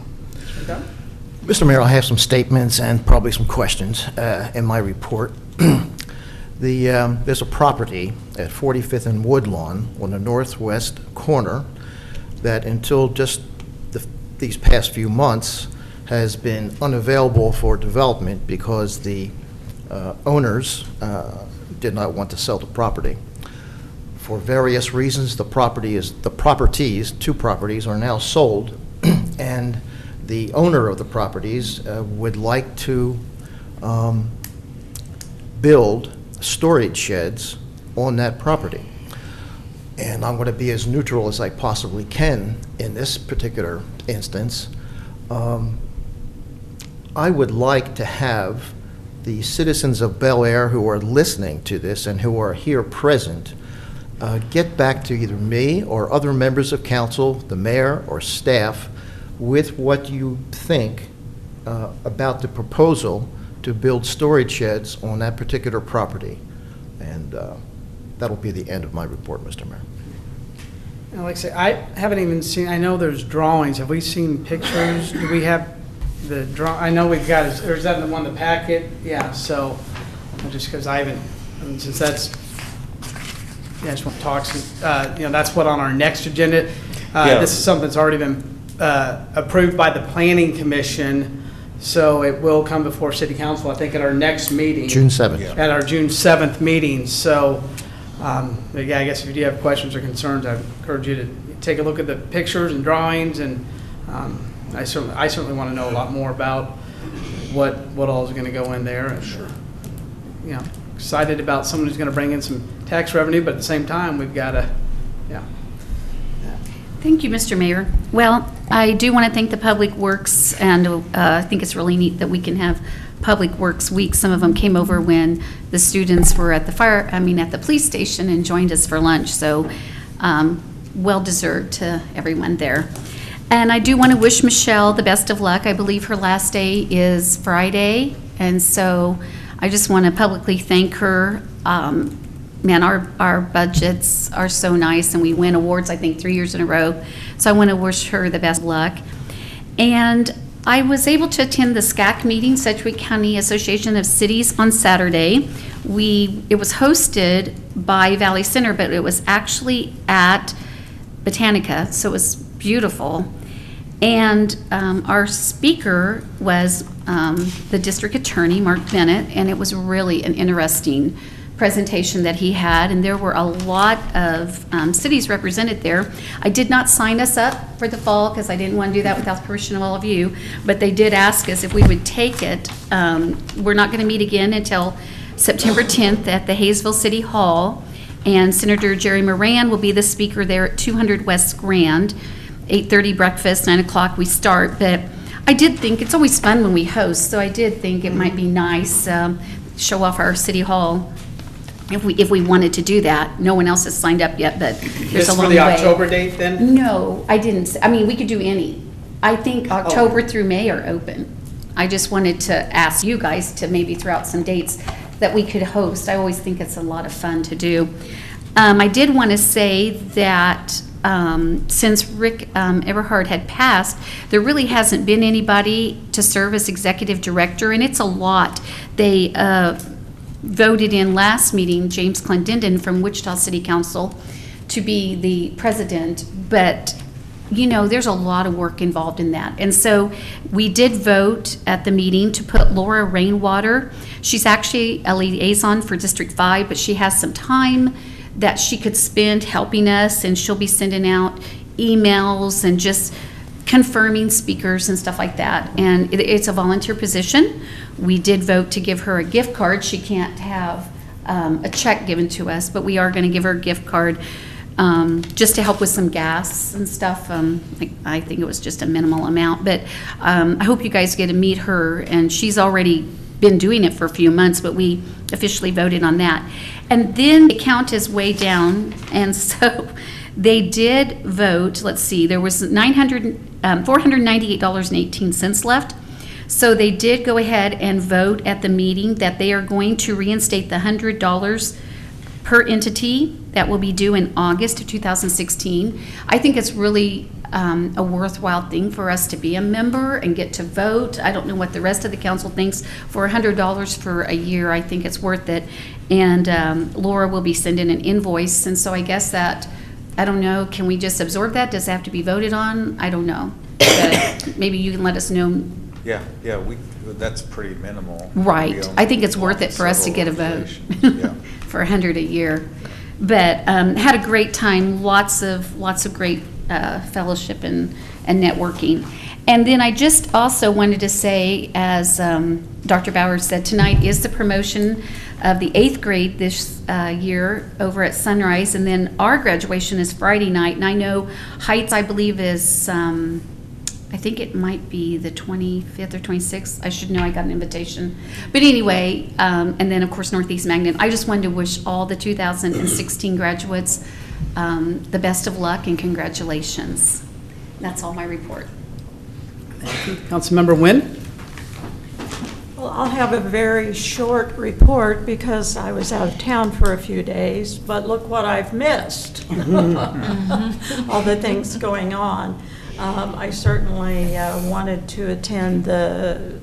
Mr. Mayor, I have some statements and probably some questions in my report. There's a property at 45th and Woodlawn on the northwest corner that until just these past few months has been unavailable for development because the owners did not want to sell the property. For various reasons, two properties are now sold, and the owner of the properties would like to build storage sheds on that property. And I'm going to be as neutral as I possibly can in this particular instance. I would like to have the citizens of Bel Air who are listening to this and who are here present get back to either me or other members of council, the mayor or staff, with what you think about the proposal to build storage sheds on that particular property. And that'll be the end of my report, Mr. Mayor. And like I say, I haven't even seen, I know there's drawings. Have we seen pictures? Do we have the I know we've got, or is that the one in the packet? Yeah, so just because I haven't, since that's, I just want to talk, that's what on our next agenda. This is something that's already been approved by the Planning Commission, so it will come before City Council, I think, at our next meeting. June 7th. At our June 7th meeting. So, I guess if you do have questions or concerns, I encourage you to take a look at the pictures and drawings, and I certainly want to know a lot more about what all is going to go in there. And, sure. Excited about someone who's going to bring in some tax revenue, but at the same time, we've got to, Thank you, Mr. Mayor. Well, I do want to thank the Public Works, and I think it's really neat that we can have Public Works Week. Some of them came over when the students were at the police station and joined us for lunch. So, well deserved to everyone there. And I do want to wish Michelle the best of luck. I believe her last day is Friday, and so I just want to publicly thank her. Man, our budgets are so nice, and we win awards, I think, 3 years in a row. So I want to wish her the best of luck. And I was able to attend the SCAC meeting, Sedgwick County Association of Cities, on Saturday. It was hosted by Valley Center, but it was actually at Botanica, so it was beautiful. And our speaker was the district attorney, Mark Bennett, and it was really an interesting presentation that he had, and there were a lot of cities represented there. I did not sign us up for the fall because I didn't want to do that without the permission of all of you, but they did ask us if we would take it. We're not going to meet again until September 10th at the Hayesville City Hall, and Senator Jerry Moran will be the speaker there at 200 West Grand, 8:30 breakfast, 9 o'clock we start. But I did think it's always fun when we host, so I did think it might be nice show off our City Hall. If we wanted to do that. No one else has signed up yet, but there's a long way. For the October date then? No, I didn't. I mean, we could do any. I think October through May are open. I just wanted to ask you guys to maybe throw out some dates that we could host. I always think it's a lot of fun to do. I did want to say that since Rick Eberhard had passed, there really hasn't been anybody to serve as executive director, and it's a lot. They voted in last meeting James Clendenden from Wichita City Council to be the president, but there's a lot of work involved in that. And so we did vote at the meeting to put Laura Rainwater. She's actually a liaison for District 5, but she has some time that she could spend helping us, and she'll be sending out emails and just confirming speakers and stuff like that. And it's a volunteer position. We did vote to give her a gift card. She can't have a check given to us, but we are going to give her a gift card just to help with some gas and stuff. I think it was just a minimal amount, but I hope you guys get to meet her, and she's already been doing it for a few months, but we officially voted on that. And then the count is way down, and so they did vote, let's see, there was $498.18 left. So they did go ahead and vote at the meeting that they are going to reinstate the $100 per entity that will be due in August of 2016. I think it's really a worthwhile thing for us to be a member and get to vote. I don't know what the rest of the council thinks. For $100 for a year, I think it's worth it. And Laura will be sending an invoice, and so I guess that, I don't know, can we just absorb that? Does it have to be voted on? I don't know. But maybe you can let us know. Yeah, that's pretty minimal. Right. I think it's worth it for us to get a vote for $100 a year. But had a great time, lots of great fellowship and networking. And then I just also wanted to say, as Dr. Bauer said, tonight is the promotion of the 8th grade this year over at Sunrise, and then our graduation is Friday night. And I know Heights, I believe, is I think it might be the 25th or 26th. I should know, I got an invitation. But anyway, and then of course Northeast Magnet. I just wanted to wish all the 2016 graduates the best of luck and congratulations. That's all my report. Thank you. Councilmember Nguyen? Well, I'll have a very short report because I was out of town for a few days, but look what I've missed. All the things going on. I certainly wanted to attend the,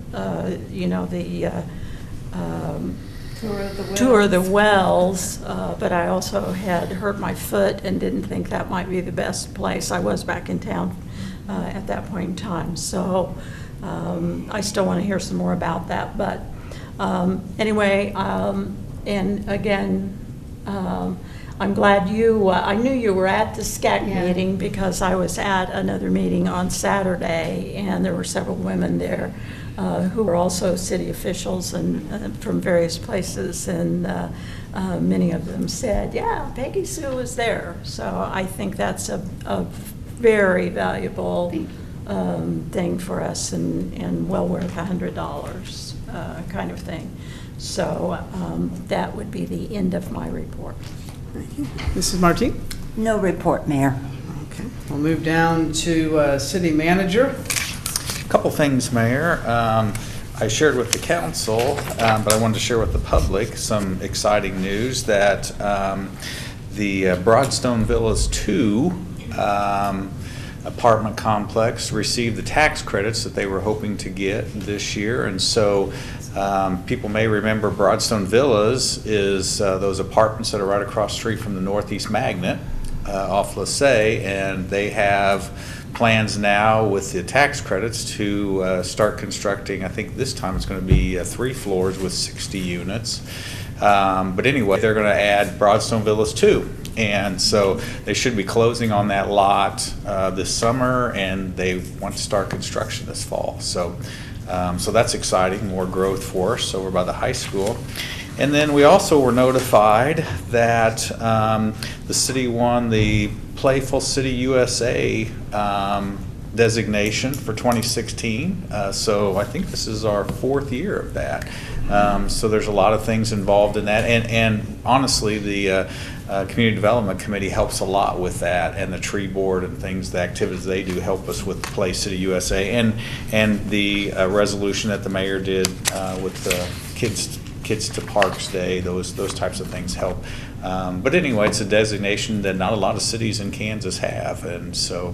Tour of the Wells, but I also had hurt my foot and didn't think that might be the best place. I was back in town at that point in time, so I still want to hear some more about that. But anyway, and again, I'm glad I knew you were at the SCAC meeting because I was at another meeting on Saturday, and there were several women there who were also city officials and from various places, and many of them said, yeah, Peggy Sue was there. So I think that's a very valuable thing for us, and well worth $100 kind of thing. So that would be the end of my report. Thank you. Mrs. Martin? No report, Mayor. Okay. We'll move down to City Manager. Couple things, Mayor. I shared with the council, but I wanted to share with the public some exciting news that the Broadstone Villas 2 apartment complex received the tax credits that they were hoping to get this year. And so people may remember Broadstone Villas is those apartments that are right across the street from the Northeast Magnet off LaSalle, and they have plans now with the tax credits to start constructing. I think this time it's going to be 3 floors with 60 units. But anyway, they're going to add Broadstone Villas 2. And so they should be closing on that lot this summer, and they want to start construction this fall. So that's exciting, more growth for us over by the high school. And then we also were notified that the city won the Playful City USA designation for 2016. So I think this is our 4th year of that. So there's a lot of things involved in that. And honestly, the Community Development Committee helps a lot with that, and the tree board and things, the activities they do help us with Play City USA, and the resolution that the mayor did with the Kids to Parks Day. Those types of things help. But anyway, it's a designation that not a lot of cities in Kansas have, and so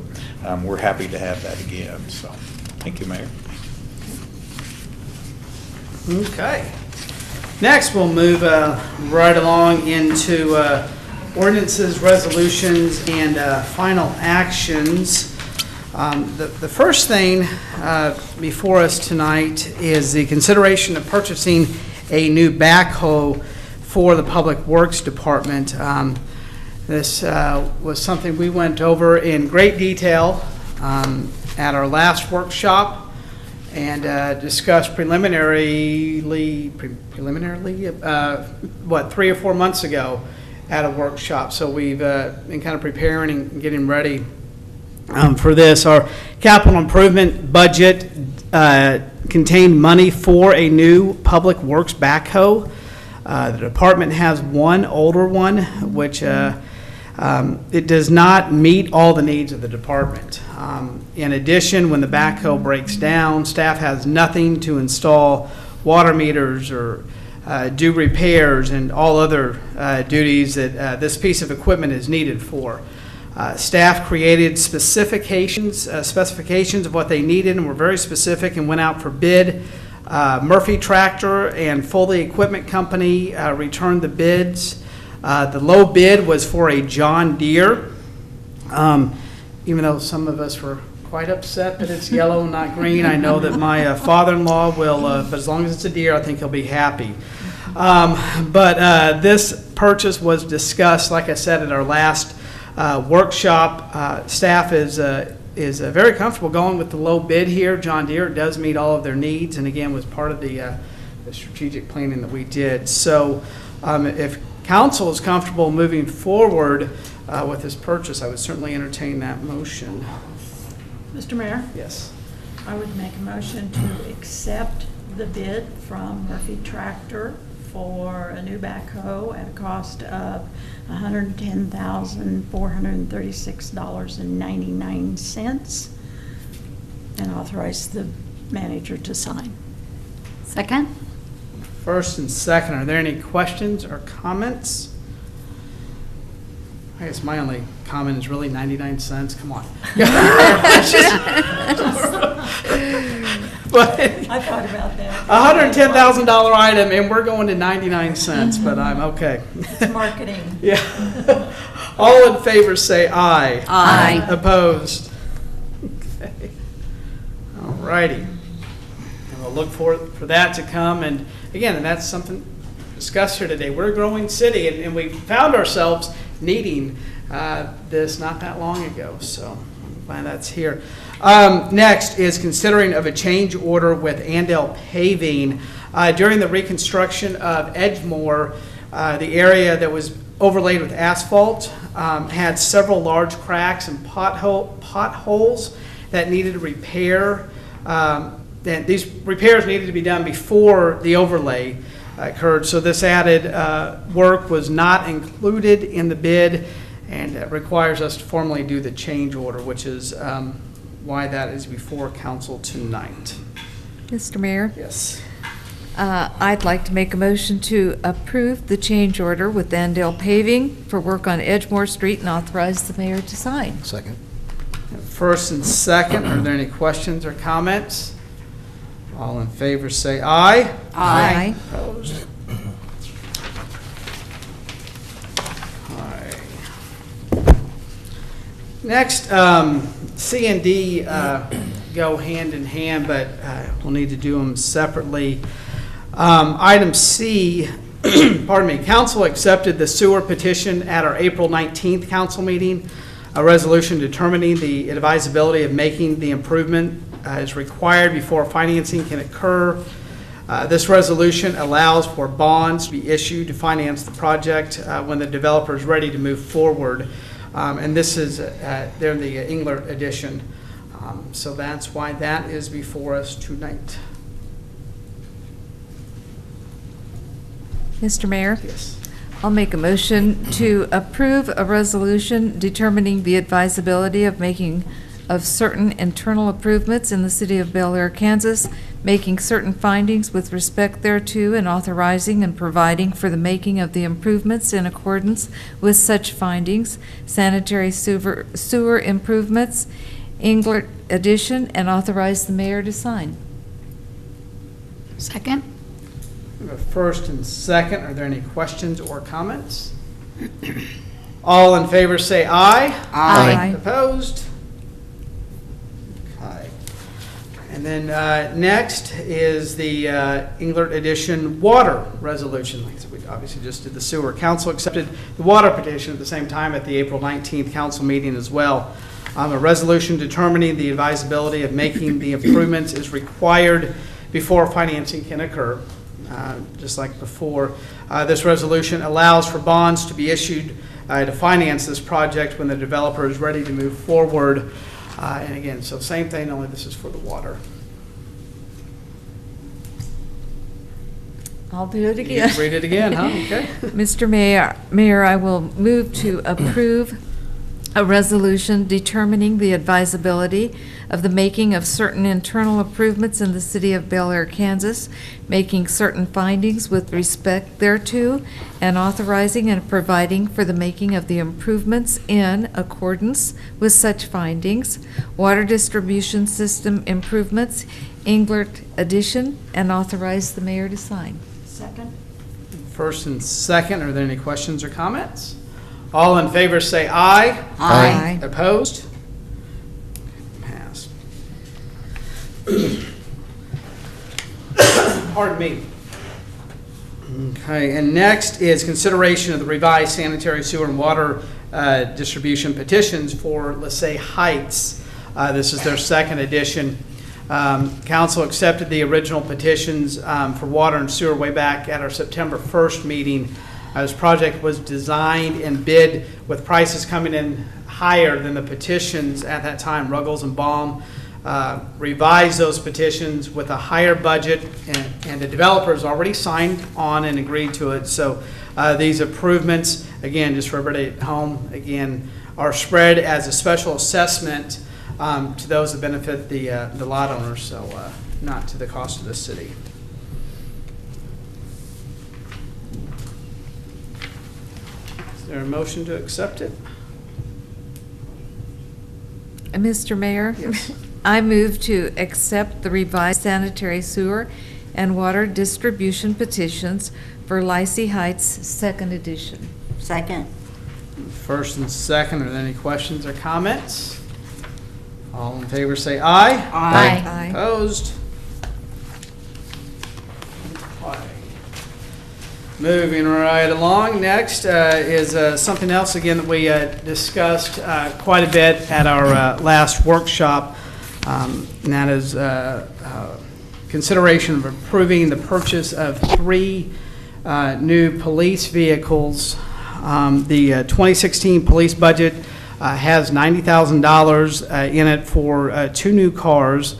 we're happy to have that again. So thank you, Mayor. Okay. Next, we'll move right along into ordinances, resolutions, and final actions. The first thing before us tonight is the consideration of purchasing a new backhoe for the Public Works Department. This was something we went over in great detail at our last workshop, and discussed preliminarily, 3 or 4 months ago at a workshop. So we've been kind of preparing and getting ready for this. Our capital improvement budget contained money for a new public works backhoe. The department has one older one, which it does not meet all the needs of the department. In addition, when the backhoe breaks down, staff has nothing to install water meters or do repairs and all other duties that this piece of equipment is needed for. Staff created specifications of what they needed and were very specific and went out for bid. Murphy Tractor and Foley Equipment Company returned the bids. The low bid was for a John Deere, even though some of us were quite upset that it's yellow and not green. I know that my father-in-law will, but as long as it's a Deere, I think he'll be happy. But this purchase was discussed, like I said, at our last workshop. Staff is very comfortable going with the low bid here. John Deere does meet all of their needs, and again was part of the strategic planning that we did. So if council is comfortable moving forward with this purchase, I would certainly entertain that motion. Mr. Mayor, Yes. I would make a motion to accept the bid from Murphy Tractor for a new backhoe at a cost of $110,436.99 and authorize the manager to sign. Second? First and second, are there any questions or comments? I guess my only comment is really 99 cents. Come on. But I thought about that. $110,000 item, and we're going to 99 cents, but I'm okay. It's marketing. Yeah. All in favor say aye. Aye. Opposed? Okay. All righty. And we'll look for that to come. And again, and that's something discussed here today. We're a growing city, and we found ourselves needing this not that long ago. So I'm glad that's here. Next is considering of a change order with Andale Paving. During the reconstruction of Edgemore, the area that was overlaid with asphalt had several large cracks and potholes that needed repair. Then these repairs needed to be done before the overlay occurred. So this added work was not included in the bid, and it requires us to formally do the change order, which is why that is before council tonight. Mr. Mayor? Yes. I'd like to make a motion to approve the change order with Andale Paving for work on Edgemore Street and authorize the mayor to sign. Second. First and second, are there any questions or comments? All in favor say aye. Aye. Opposed? Aye. Next, C and D go hand in hand, but we'll need to do them separately. Item C, pardon me, council accepted the sewer petition at our April 19th council meeting. A resolution determining the advisability of making the improvement is required before financing can occur. This resolution allows for bonds to be issued to finance the project when the developer is ready to move forward. And this is, they're in the Englert edition. So that's why that is before us tonight. Mr. Mayor? Yes. I'll make a motion to approve a resolution determining the advisability of making of certain internal improvements in the city of Bel Air, Kansas, making certain findings with respect thereto, and authorizing and providing for the making of the improvements in accordance with such findings, sanitary sewer improvements, Englert addition, and authorize the mayor to sign. Second? We have a first and second. Are there any questions or comments? All in favor say aye. Aye. Opposed? Okay. And then next is the Englert Edition water resolution. Like I said, we obviously just did the sewer. Council accepted the water petition at the same time at the April 19th council meeting as well. A resolution determining the advisability of making the improvements is required before financing can occur. just like before. This resolution allows for bonds to be issued to finance this project when the developer is ready to move forward. And again, so same thing, only this is for the water. I'll do it You again. can read it again, huh? Okay. Mr. Mayor, I will move to approve a resolution determining the advisability of the making of certain internal improvements in the city of Bel Air, Kansas, making certain findings with respect thereto, and authorizing and providing for the making of the improvements in accordance with such findings, water distribution system improvements, Englert addition, and authorize the mayor to sign. Second? First and second, are there any questions or comments? All in favor say aye. Aye. Opposed? Passed. Pardon me. Okay, and next is consideration of the revised sanitary sewer and water distribution petitions for LaSalle Heights. This is their second edition. Council accepted the original petitions for water and sewer way back at our September 1st meeting. This project was designed and bid with prices coming in higher than the petitions at that time. Ruggles and Baum revised those petitions with a higher budget, and the developers already signed on and agreed to it. So these improvements, again, just for everybody at home, again, are spread as a special assessment to those that benefit the lot owners, so not to the cost of the city. Is there a motion to accept it? Mr. Mayor? Yes. I move to accept the revised sanitary sewer and water distribution petitions for LaSalle Heights, second edition. Second. First and second, are there any questions or comments? All in favor say aye. Aye. Opposed? Moving right along, next is something else again that we discussed quite a bit at our last workshop, and that is consideration of approving the purchase of 3 new police vehicles. The 2016 police budget has $90,000 in it for 2 new cars.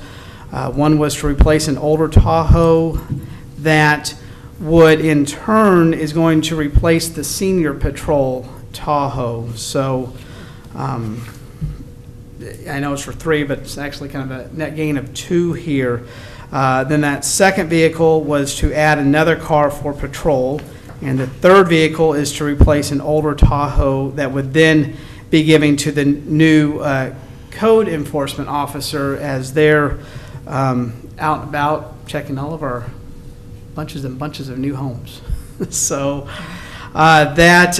One was to replace an older Tahoe that would in turn is going to replace the senior patrol Tahoe. So I know it's for 3, but it's actually kind of a net gain of 2 here. Then that second vehicle was to add another car for patrol, and the third vehicle is to replace an older Tahoe that would then be given to the new code enforcement officer as they're out and about checking all of our bunches and bunches of new homes. So that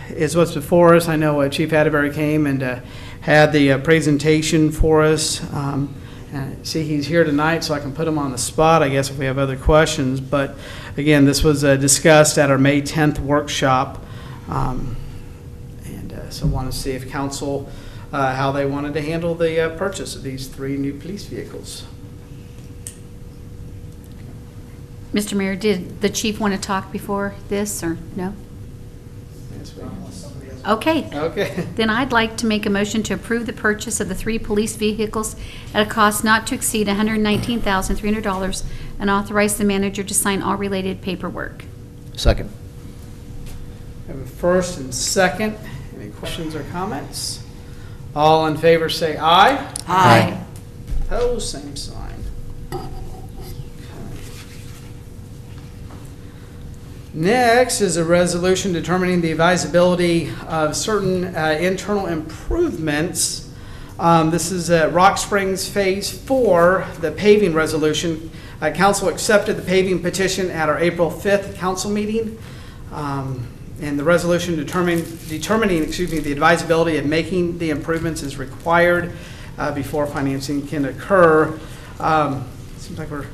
is what's before us. I know Chief Atterbury came and had the presentation for us. And see, he's here tonight, so I can put him on the spot, I guess, if we have other questions. But again, this was discussed at our May 10th workshop. So I want to see if council, how they wanted to handle the purchase of these 3 new police vehicles. Mr. Mayor, did the chief want to talk before this, or no? Okay. Okay. Then I'd like to make a motion to approve the purchase of the 3 police vehicles at a cost not to exceed $119,300 and authorize the manager to sign all related paperwork. Second. Have a first and second. Any questions or comments? All in favor say aye. Aye. Opposed, same sign. Next is a resolution determining the advisability of certain internal improvements. This is Rock Springs Phase 4, the paving resolution. Council accepted the paving petition at our April 5th council meeting. And the resolution determining the advisability of making the improvements is required before financing can occur. Seems like we're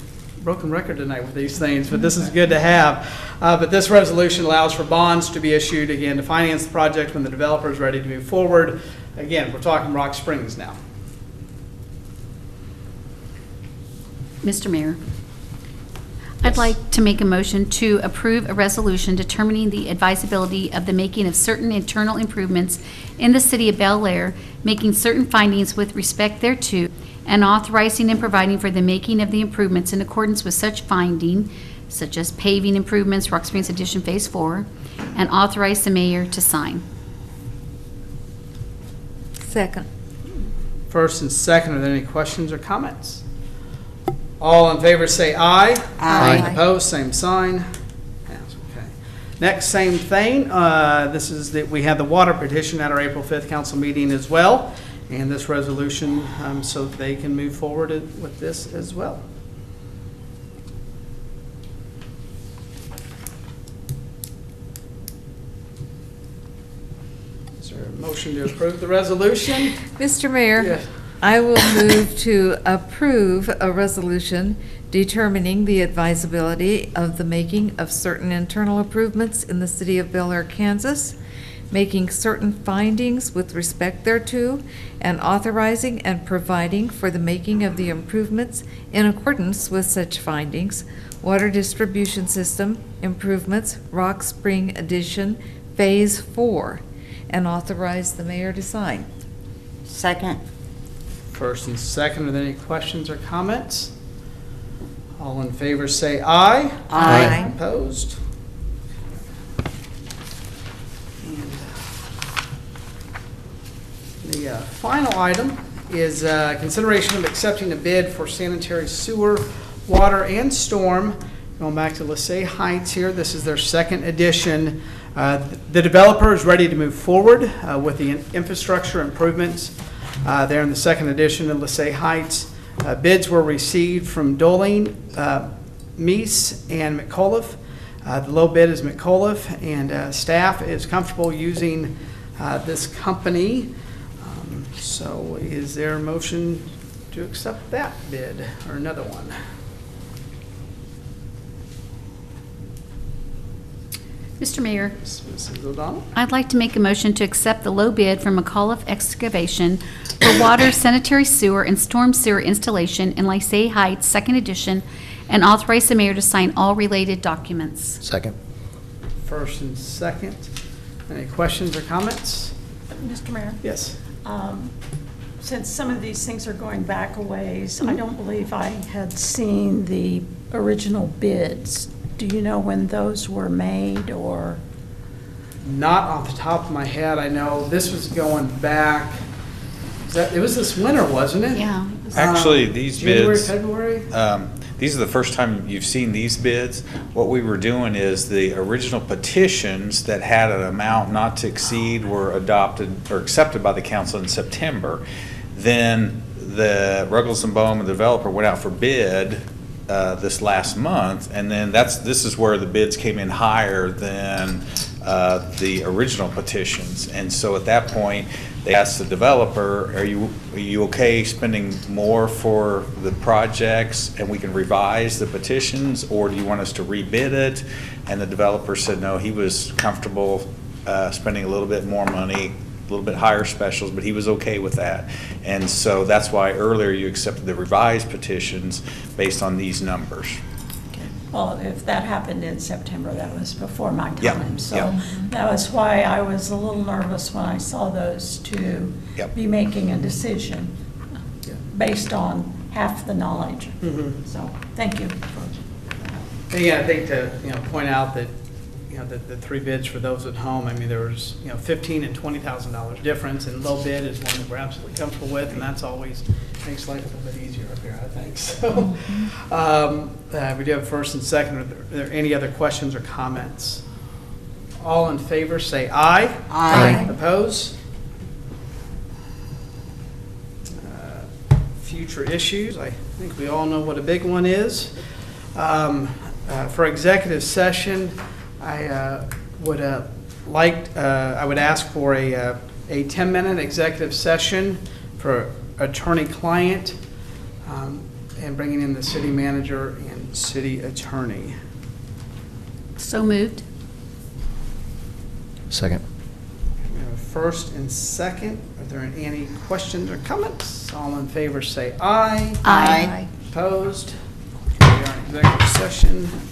broken record tonight with these things, but this is good to have. But this resolution allows for bonds to be issued, again, to finance the project when the developer is ready to move forward. Again, we're talking Rock Springs now. Mr. Mayor, I'd like to make a motion to approve a resolution determining the advisability of the making of certain internal improvements in the city of Bel Air, making certain findings with respect thereto, and authorizing and providing for the making of the improvements in accordance with such finding, such as paving improvements, Rock Springs Addition Phase 4, and authorize the mayor to sign. Second. First and second, are there any questions or comments? All in favor say aye. Aye. Opposed, same sign. Pass, okay. Next, same thing. This is that we had the water petition at our April 5th council meeting as well, and this resolution, so they can move forward with this as well. Is there a motion to approve the resolution? Mr. Mayor? Yes. I will move to approve a resolution determining the advisability of the making of certain internal improvements in the city of Bel Air, Kansas, making certain findings with respect thereto, and authorizing and providing for the making of the improvements in accordance with such findings, water distribution system improvements, Rock Spring Addition, Phase 4, and authorize the mayor to sign. Second. First and second, are there any questions or comments? All in favor say aye. Aye. Opposed? And the final item is consideration of accepting a bid for sanitary sewer, water, and storm. Going back to LaSalle Heights here, this is their second edition. The developer is ready to move forward with the infrastructure improvements there in the second edition of LaSalle Heights. Bids were received from Doling, Meese, and McAuliffe. The low bid is McAuliffe, and staff is comfortable using this company. So is there a motion to accept that bid or another one? Mr. Mayor, Mrs. O'Donnell? I'd like to make a motion to accept the low bid from McAuliffe Excavation for water, sanitary sewer, and storm sewer installation in LaSalle Heights, second edition, and authorize the mayor to sign all related documents. Second. First and second. Any questions or comments? Mr. Mayor? Yes. Since some of these things are going back a ways, I don't believe I had seen the original bids. Do you know when those were made, or? Not off the top of my head. I know this was going back, it was this winter, wasn't it? Yeah. Actually, these January, bids, February? these are the first time you've seen these bids. What we were doing is the original petitions that had an amount not to exceed were adopted or accepted by the council in September. Then the Ruggles and Bohm, the developer, went out for bid this last month, and then this is where the bids came in higher than the original petitions. And so at that point, they asked the developer, are you okay spending more for the projects and we can revise the petitions, or do you want us to rebid it? And the developer said no, he was comfortable spending a little bit more money, a little bit higher specials, but he was okay with that. And so that's why earlier you accepted the revised petitions based on these numbers. Well, if that happened in September, that was before my Yeah, time. So yeah. that was why I was a little nervous when I saw those to Yep. be making a decision based on half the knowledge. Mhm. So, thank you. And yeah, I think to, point out that, the three bids for those at home, I mean, there was, $15,000 and $20,000 difference, and low bid is one that we're absolutely comfortable with, and that's always makes life a little bit easier up here, I think. So, we do have first and second. Are there any other questions or comments? All in favor, say aye. Aye. Opposed? Future issues, I think we all know what a big one is. For executive session, I would ask for a 10-minute executive session for attorney-client and bringing in the city manager and city attorney. So moved. Second. We have a first and second. Are there any questions or comments? All in favor say aye. Aye. Opposed? We are in executive session.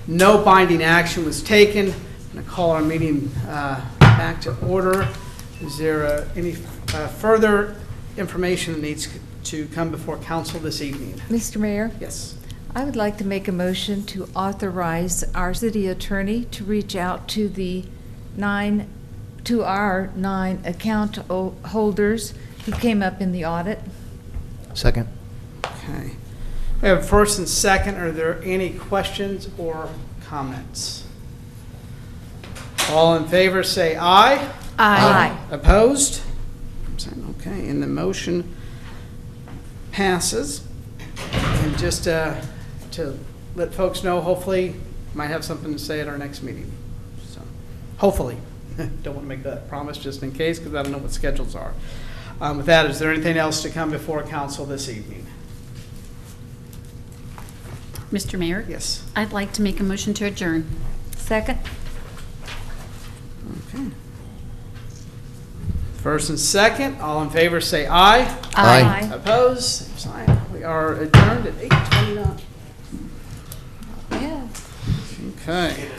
No binding action was taken. I'm going to call our meeting back to order. Is there any further information that needs to come before council this evening? Mr. Mayor, Yes. I would like to make a motion to authorize our city attorney to reach out to our 9 account holders who came up in the audit. Second. Okay. We have first and second. Are there any questions or comments? All in favor say aye. Aye. Opposed? Okay, and the motion passes. And just to let folks know, hopefully, might have something to say at our next meeting. So, hopefully. Don't want to make that promise just in case, because I don't know what schedules are. With that, is there anything else to come before council this evening? Mr. Mayor? Yes. I'd like to make a motion to adjourn. Second? Okay. First and second, all in favor say aye. Aye. Opposed? Same sign. We are adjourned at 8:29. Yeah. Okay.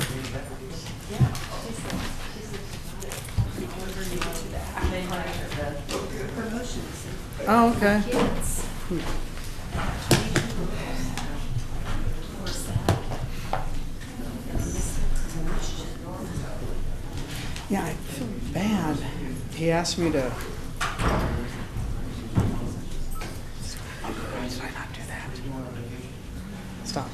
Oh, okay. Yeah, I feel bad. He asked me to. Did I not do that? Stop.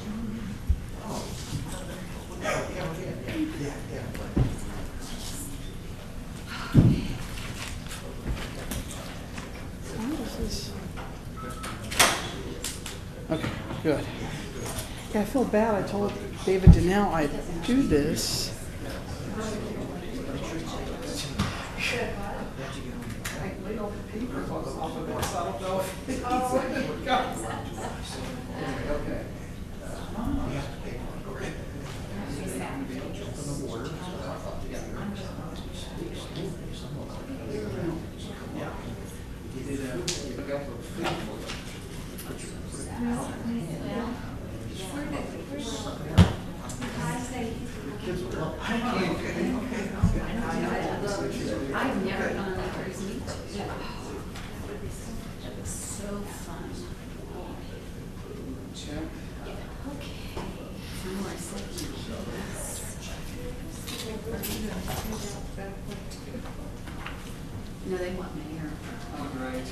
Okay, good. Yeah, I feel bad. I told David Donnell I'd do this. I've never gone to Aires meet. So fun. Okay. No, they want mayor. All right.